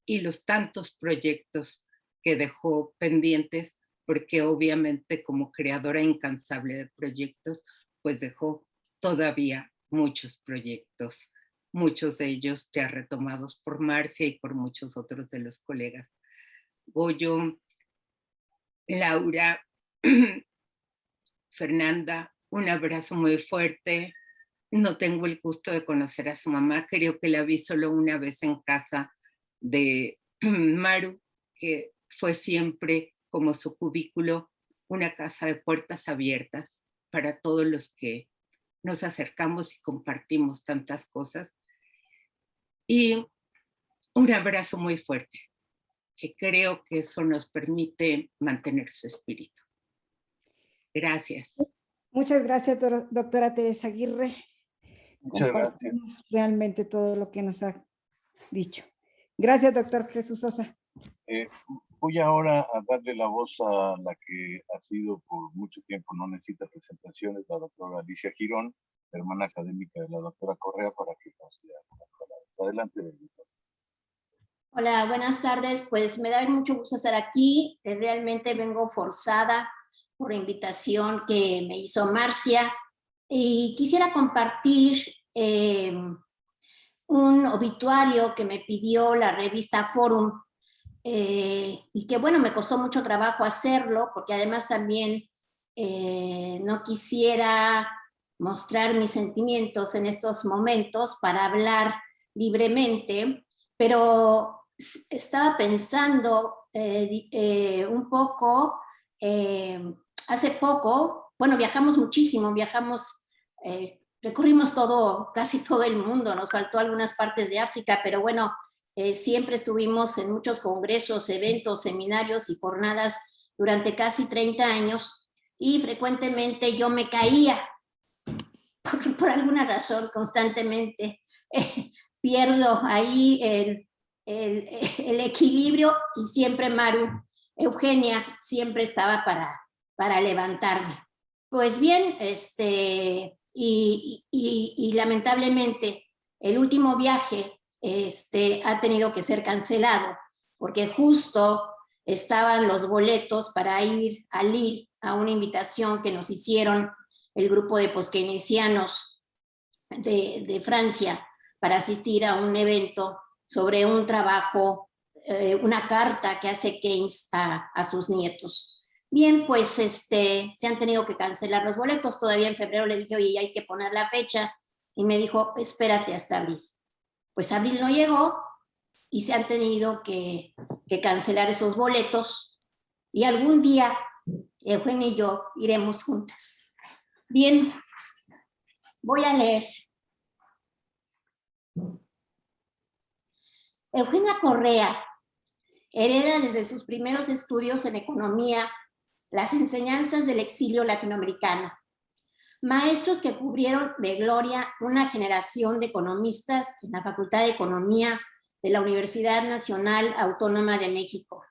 y los tantos proyectos que dejó pendientes, porque obviamente como creadora incansable de proyectos, pues dejó todavía muchos proyectos, muchos de ellos ya retomados por Marcia y por muchos otros de los colegas. Goyo, Laura, Fernanda, un abrazo muy fuerte. No tengo el gusto de conocer a su mamá, creo que la vi solo una vez en casa de Maru, que fue siempre como su cubículo, una casa de puertas abiertas para todos los que nos acercamos y compartimos tantas cosas. Y un abrazo muy fuerte, que creo que eso nos permite mantener su espíritu. Gracias. Muchas gracias, doctora Teresa Aguirre. Muchas gracias. Realmente todo lo que nos ha dicho. Gracias, doctor Jesús Sosa. Voy ahora a darle la voz a la que ha sido por mucho tiempo, no necesita presentaciones, la doctora Alicia Girón, hermana académica de la doctora Correa, para que nos dé algunas palabras. Adelante, doctora. Hola, buenas tardes. Pues me da mucho gusto estar aquí. Realmente vengo forzada por la invitación que me hizo Marcia y quisiera compartir un obituario que me pidió la revista Forum y que bueno, me costó mucho trabajo hacerlo porque además también no quisiera mostrar mis sentimientos en estos momentos para hablar libremente, pero estaba pensando un poco, hace poco, bueno, viajamos muchísimo, recorrimos casi todo el mundo, nos faltó algunas partes de África, pero bueno, siempre estuvimos en muchos congresos, eventos, seminarios y jornadas durante casi 30 años y frecuentemente yo me caía por alguna razón constantemente. Pierdo ahí el equilibrio y siempre Eugenia siempre estaba para levantarme. Pues bien, y lamentablemente el último viaje ha tenido que ser cancelado porque justo estaban los boletos para ir a Lille a una invitación que nos hicieron el grupo de poskeynesianos de Francia para asistir a un evento sobre un trabajo, una carta que hace Keynes a sus nietos. Bien, pues se han tenido que cancelar los boletos. Todavía en febrero le dije, oye, hay que poner la fecha. Y me dijo, espérate hasta abril. Pues abril no llegó y se han tenido que cancelar esos boletos. Y algún día, Eugenia y yo iremos juntas. Bien, voy a leer. Eugenia Correa hereda desde sus primeros estudios en economía las enseñanzas del exilio latinoamericano. Maestros que cubrieron de gloria una generación de economistas en la Facultad de Economía de la Universidad Nacional Autónoma de México.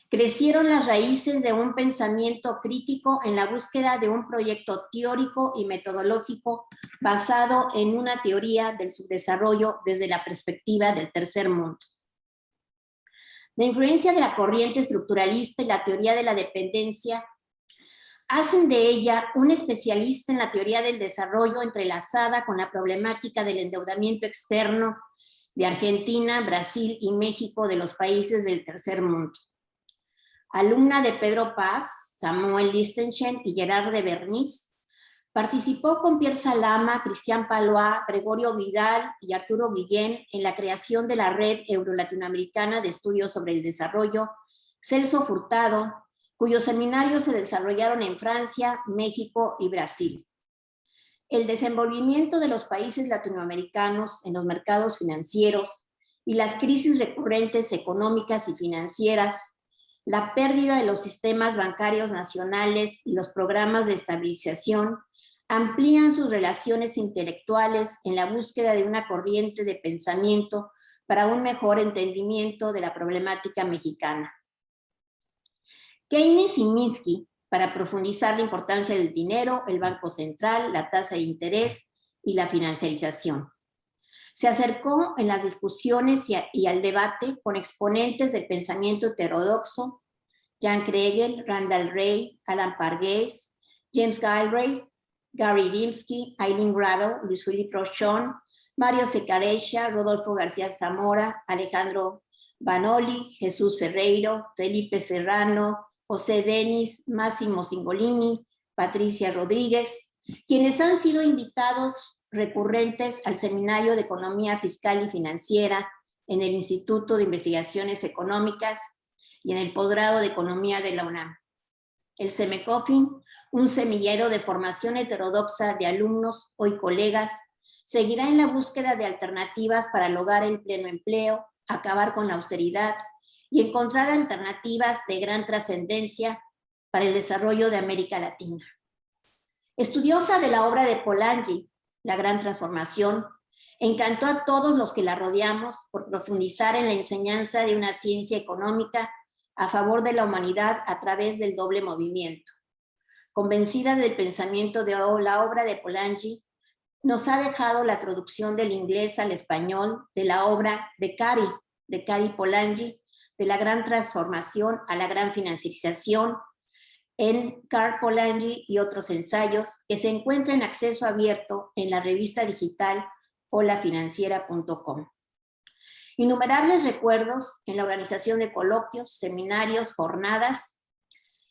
Crecieron las raíces de un pensamiento crítico en la búsqueda de un proyecto teórico y metodológico basado en una teoría del subdesarrollo desde la perspectiva del tercer mundo. La influencia de la corriente estructuralista y la teoría de la dependencia hacen de ella un especialista en la teoría del desarrollo entrelazada con la problemática del endeudamiento externo de Argentina, Brasil y México, de los países del tercer mundo. Alumna de Pedro Paz, Samuel Lichtenstein y Gerard de Bernis, participó con Pierre Salama, Cristian Palois, Gregorio Vidal y Arturo Guillén en la creación de la Red Euro-Latinoamericana de Estudios sobre el Desarrollo, Celso Furtado, cuyos seminarios se desarrollaron en Francia, México y Brasil. el desenvolvimiento de los países latinoamericanos en los mercados financieros y las crisis recurrentes económicas y financieras, la pérdida de los sistemas bancarios nacionales y los programas de estabilización amplían sus relaciones intelectuales en la búsqueda de una corriente de pensamiento para un mejor entendimiento de la problemática mexicana. Keynes y Minsky, para profundizar la importancia del dinero, el Banco Central, la tasa de interés y la financiarización. Se acercó en las discusiones y al debate con exponentes del pensamiento heterodoxo, Jan Kregel, Randall Wright, Alan Pargues, James Galbraith, Gary Dimsky, Eileen Gravel, Luis Felipe Rochon, Mario Secarescia, Rodolfo García Zamora, Alejandro Banoli, Jesús Ferreiro, Felipe Serrano, José Denis, Máximo Singolini, Patricia Rodríguez, quienes han sido invitados recurrentes al Seminario de Economía Fiscal y Financiera en el Instituto de Investigaciones Económicas y en el posgrado de Economía de la UNAM. El SEMECOFIN, un semillero de formación heterodoxa de alumnos, hoy colegas, seguirá en la búsqueda de alternativas para lograr el pleno empleo, acabar con la austeridad y encontrar alternativas de gran trascendencia para el desarrollo de América Latina. Estudiosa de la obra de Polanyi, La Gran Transformación, encantó a todos los que la rodeamos por profundizar en la enseñanza de una ciencia económica a favor de la humanidad a través del doble movimiento. Convencida del pensamiento de la obra de Polanyi, nos ha dejado la traducción del inglés al español de la obra de Cary Polanyi, de la gran transformación a la gran financiarización, en Carl Polanyi y otros ensayos, que se encuentra en acceso abierto en la revista digital holafinanciera.com. Innumerables recuerdos en la organización de coloquios, seminarios, jornadas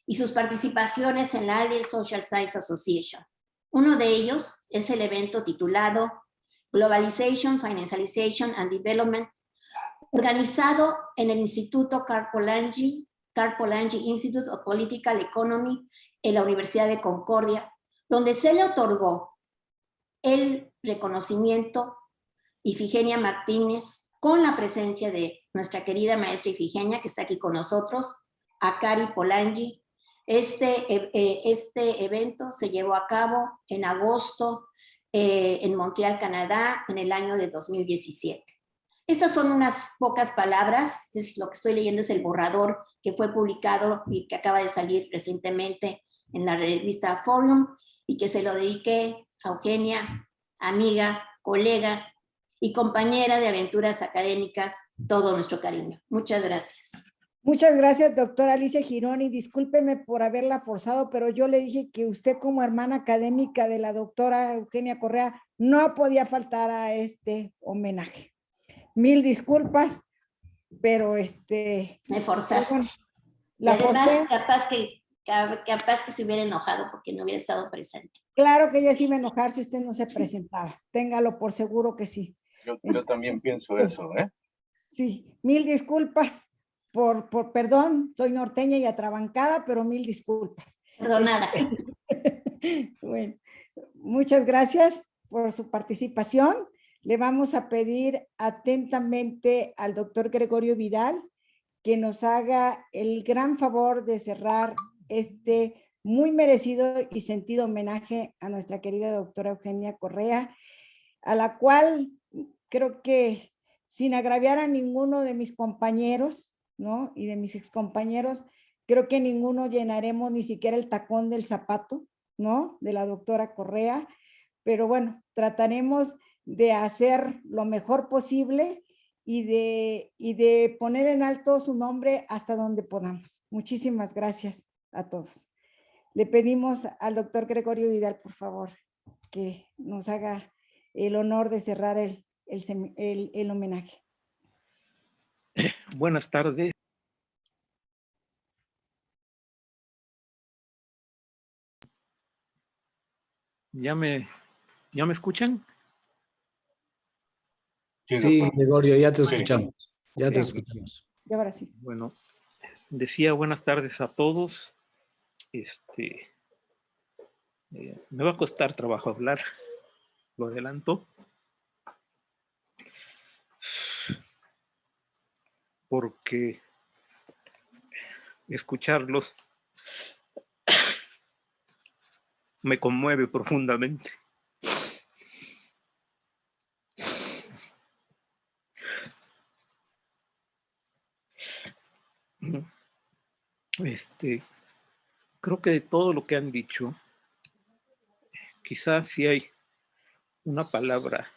y sus participaciones en la Allied Social Science Association. Uno de ellos es el evento titulado Globalization, Financialization and Development, organizado en el Instituto Carl Polanyi Institute of Political Economy en la Universidad de Concordia, donde se le otorgó el reconocimiento Ifigenia Martínez, con la presencia de nuestra querida maestra Ifigenia, que está aquí con nosotros, a Cary Polanyi. Este evento se llevó a cabo en agosto en Montreal, Canadá, en el año de 2017. Estas son unas pocas palabras. Lo que estoy leyendo es el borrador que fue publicado y que acaba de salir recientemente en la revista Forum, y que se lo dediqué a Eugenia, amiga, colega y compañera de aventuras académicas, todo nuestro cariño. Muchas gracias. Muchas gracias, doctora Alicia Girón, y discúlpeme por haberla forzado, pero yo le dije que usted, como hermana académica de la doctora Eugenia Correa, no podía faltar a este homenaje. Mil disculpas, pero me forzaste. La además, forcé. capaz que se hubiera enojado porque no hubiera estado presente. Claro que ella se iba a enojar si usted no se presentaba. Téngalo por seguro que sí. Yo también pienso eso, ¿eh? Sí, mil disculpas por perdón, soy norteña y atrabancada, pero mil disculpas. Perdonada. Bueno, muchas gracias por su participación. Le vamos a pedir atentamente al doctor Gregorio Vidal que nos haga el gran favor de cerrar este muy merecido y sentido homenaje a nuestra querida doctora Eugenia Correa, a la cual creo que, sin agraviar a ninguno de mis compañeros, ¿no?, y de mis excompañeros, creo que ninguno llenaremos ni siquiera el tacón del zapato, ¿no?, de la doctora Correa, pero bueno, trataremos de hacer lo mejor posible y de poner en alto su nombre hasta donde podamos. Muchísimas gracias a todos. Le pedimos al doctor Gregorio Vidal, por favor, que nos haga el honor de cerrar el homenaje. Buenas tardes. ¿Ya me escuchan? Sí, Gregorio, ya te escuchamos. Ya te escuchamos. Y ahora sí. Bueno, decía buenas tardes a todos. Me va a costar trabajo hablar. lo adelanto, porque escucharlos me conmueve profundamente. Creo que de todo lo que han dicho, quizás si hay una palabra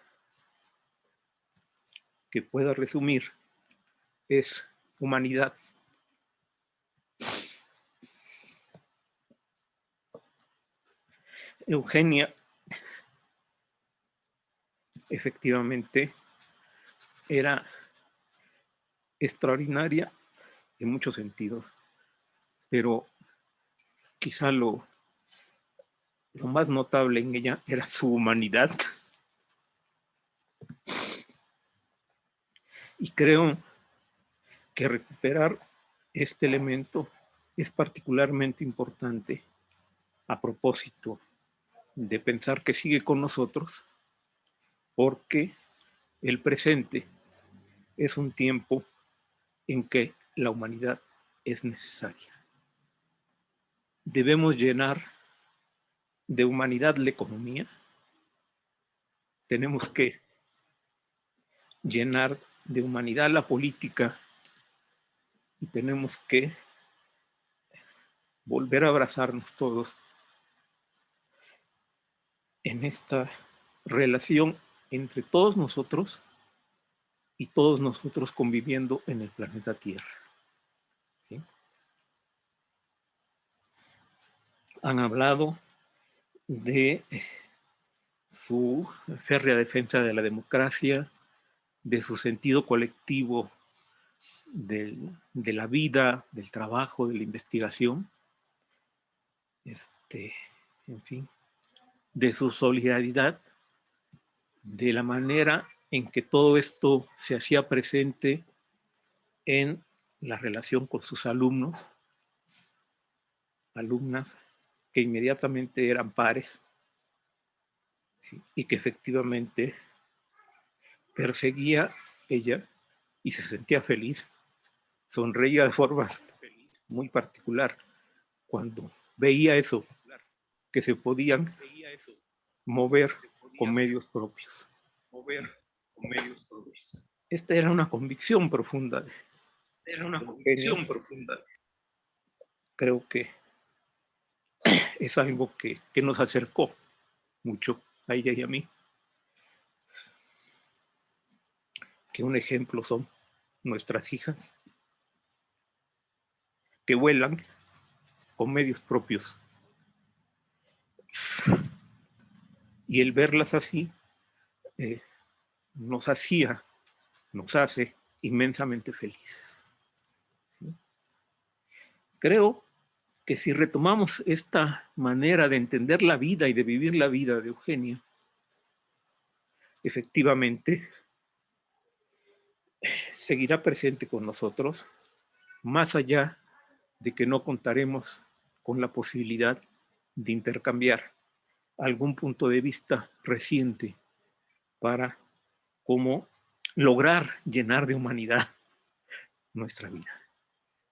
que pueda resumir, es humanidad. Eugenia efectivamente era extraordinaria en muchos sentidos, pero quizá lo más notable en ella era su humanidad. Y creo que recuperar este elemento es particularmente importante a propósito de pensar que sigue con nosotros, porque el presente es un tiempo en que la humanidad es necesaria. Debemos llenar de humanidad la economía. Tenemos que llenar de humanidad la política y tenemos que volver a abrazarnos todos en esta relación entre todos nosotros y todos nosotros conviviendo en el planeta Tierra. ¿Sí? Han hablado de su férrea defensa de la democracia, de su sentido colectivo de la vida, del trabajo, de la investigación, en fin, de su solidaridad, de la manera en que todo esto se hacía presente en la relación con sus alumnos, alumnas que inmediatamente eran pares, ¿sí? Y que efectivamente perseguía ella y se sentía feliz, sonreía de forma muy particular cuando veía eso, que se podían mover con medios propios. Esta era una convicción profunda. Creo que es algo que nos acercó mucho a ella y a mí. Que un ejemplo son nuestras hijas, que vuelan con medios propios. Y el verlas así nos hace inmensamente felices. ¿Sí? Creo que si retomamos esta manera de entender la vida y de vivir la vida de Eugenia, efectivamente seguirá presente con nosotros, más allá de que no contaremos con la posibilidad de intercambiar algún punto de vista reciente para cómo lograr llenar de humanidad nuestra vida.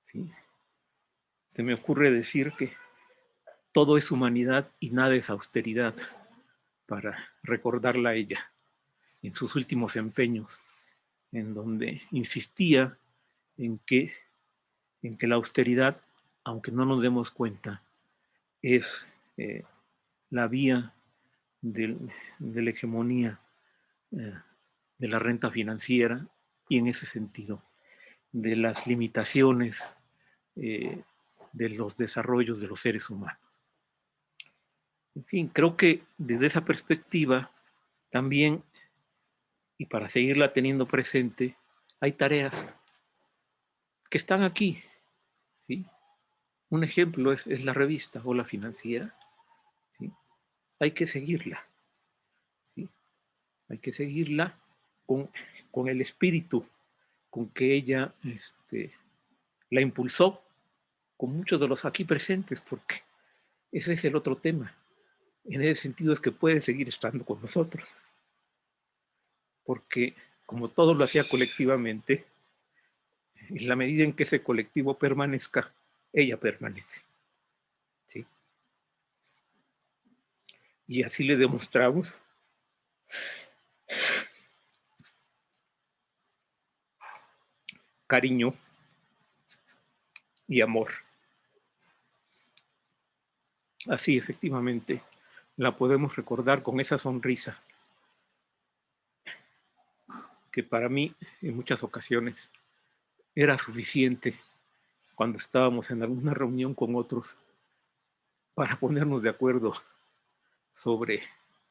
¿Sí? Se me ocurre decir que todo es humanidad y nada es austeridad, para recordarla a ella en sus últimos empeños, en donde insistía en que la austeridad, aunque no nos demos cuenta, es la vía de la hegemonía de la renta financiera y en ese sentido de las limitaciones de los desarrollos de los seres humanos. En fin, creo que desde esa perspectiva también, y para seguirla teniendo presente, hay tareas que están aquí. ¿Sí? Un ejemplo es la revista o la financiera. ¿Sí? Hay que seguirla. ¿Sí? Hay que seguirla con el espíritu con que ella la impulsó, con muchos de los aquí presentes, porque ese es el otro tema. en ese sentido es que puede seguir estando con nosotros, porque como todo lo hacía colectivamente, en la medida en que ese colectivo permanezca, ella permanece. ¿Sí? Y así le demostramos cariño y amor. Así, efectivamente, la podemos recordar con esa sonrisa que para mí, en muchas ocasiones, era suficiente cuando estábamos en alguna reunión con otros para ponernos de acuerdo sobre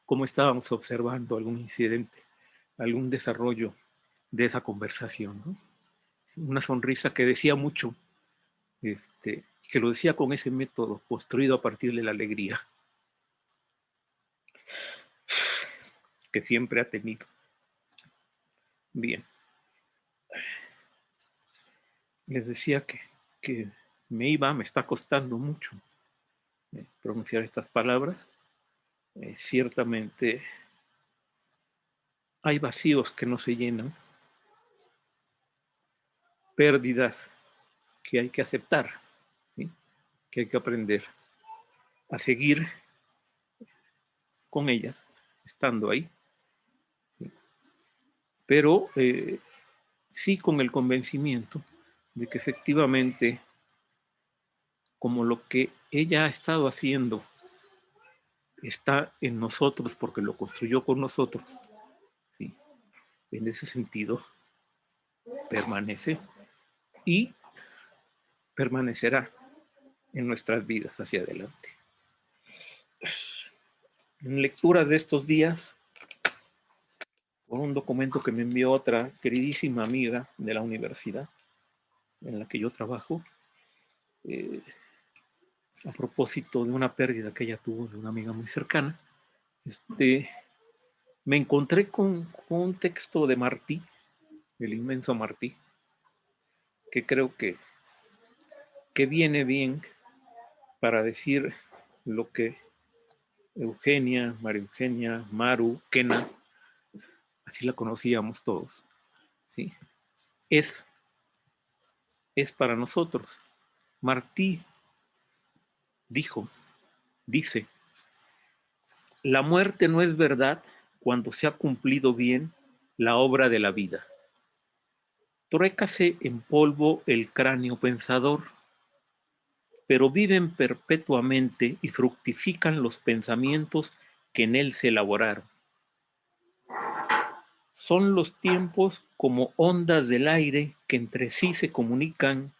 cómo estábamos observando algún incidente, algún desarrollo de esa conversación, ¿no? Una sonrisa que decía mucho, que lo decía con ese método construido a partir de la alegría que siempre ha tenido. Bien. Les decía que me está costando mucho pronunciar estas palabras. Ciertamente hay vacíos que no se llenan, pérdidas que hay que aceptar, ¿sí? Que hay que aprender a seguir con ellas, estando ahí, ¿sí? Pero sí con el convencimiento de que efectivamente, como lo que ella ha estado haciendo está en nosotros porque lo construyó con nosotros, ¿sí? En ese sentido permanece y permanecerá en nuestras vidas hacia adelante. En lectura de estos días, por un documento que me envió otra queridísima amiga de la universidad en la que yo trabajo, a propósito de una pérdida que ella tuvo de una amiga muy cercana, me encontré con un texto de Martí, el inmenso Martí, que creo que viene bien para decir lo que Eugenia, María Eugenia, Maru, Kena, así la conocíamos todos, ¿sí? Es para nosotros. Martí dice, la muerte no es verdad cuando se ha cumplido bien la obra de la vida. Truécase en polvo el cráneo pensador, pero viven perpetuamente y fructifican los pensamientos que en él se elaboraron. Son los tiempos como ondas del aire que entre sí se comunican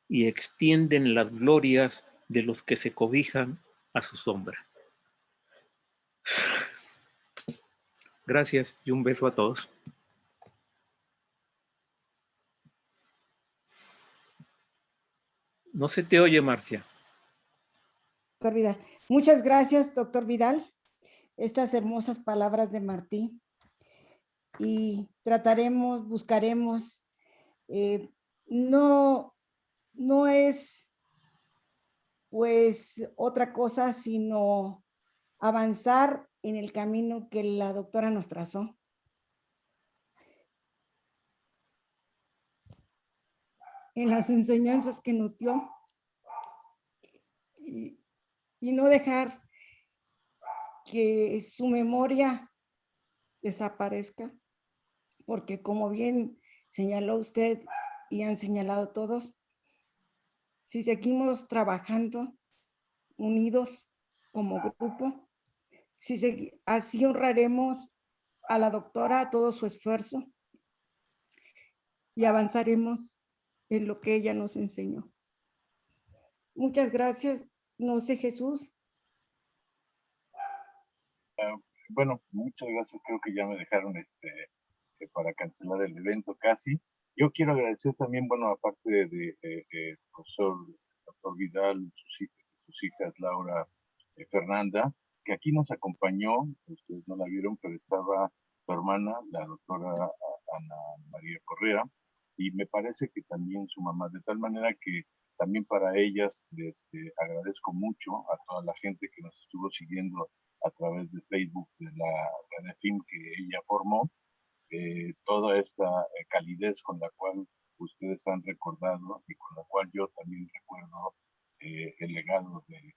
y extienden las glorias de los que se cobijan a su sombra. Gracias y un beso a todos. No se te oye, Marcia. Doctor Vidal. Muchas gracias, doctor Vidal. Estas hermosas palabras de Martí. Y buscaremos, no es pues otra cosa sino avanzar en el camino que la doctora nos trazó. En las enseñanzas que nos dio y no dejar que su memoria desaparezca, porque como bien señaló usted y han señalado todos, si seguimos trabajando unidos como grupo, así honraremos a la doctora, a todo su esfuerzo y avanzaremos en lo que ella nos enseñó. Muchas gracias. No sé, Jesús. Bueno, muchas gracias. Creo que ya me dejaron para cancelar el evento casi. Yo quiero agradecer también, bueno, aparte de profesor doctor Vidal, sus hijas Laura, Fernanda, que aquí nos acompañó, ustedes no la vieron, pero estaba su hermana, la doctora Ana María Correa, y me parece que también su mamá, de tal manera que También para ellas agradezco mucho a toda la gente que nos estuvo siguiendo a través de Facebook de la Redefin que ella formó, toda esta calidez con la cual ustedes han recordado y con la cual yo también recuerdo el legado de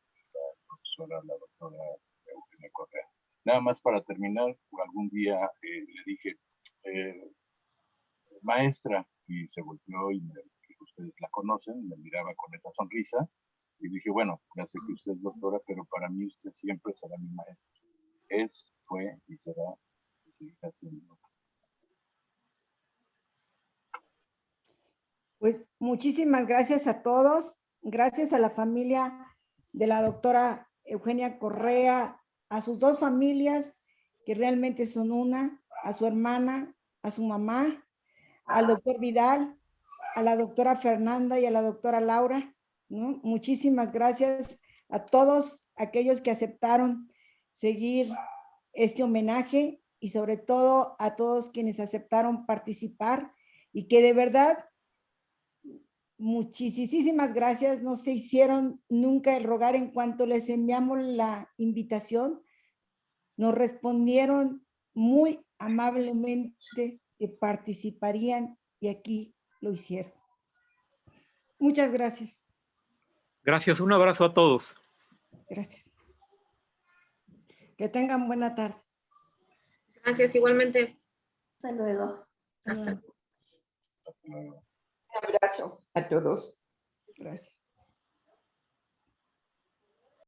la doctora Eugenia Correa. Nada más para terminar, algún día le dije, maestra, y se volteó y ustedes la conocen, me miraba con esa sonrisa, y dije, bueno, ya sé que usted es doctora, pero para mí usted siempre será mi maestra. Es, fue y será, y seguirá siendo. Pues muchísimas gracias a todos, gracias a la familia de la doctora Eugenia Correa, a sus dos familias, que realmente son una, a su hermana, a su mamá, al doctor Vidal, a la doctora Fernanda y a la doctora Laura, ¿no? Muchísimas gracias a todos aquellos que aceptaron seguir este homenaje y sobre todo a todos quienes aceptaron participar y que de verdad muchísimas gracias, no se hicieron nunca el rogar. En cuanto les enviamos la invitación, nos respondieron muy amablemente que participarían y aquí lo hicieron. Muchas gracias. Gracias, un abrazo a todos. Gracias. Que tengan buena tarde. Gracias, igualmente. Hasta luego. Hasta Un abrazo a todos. Gracias.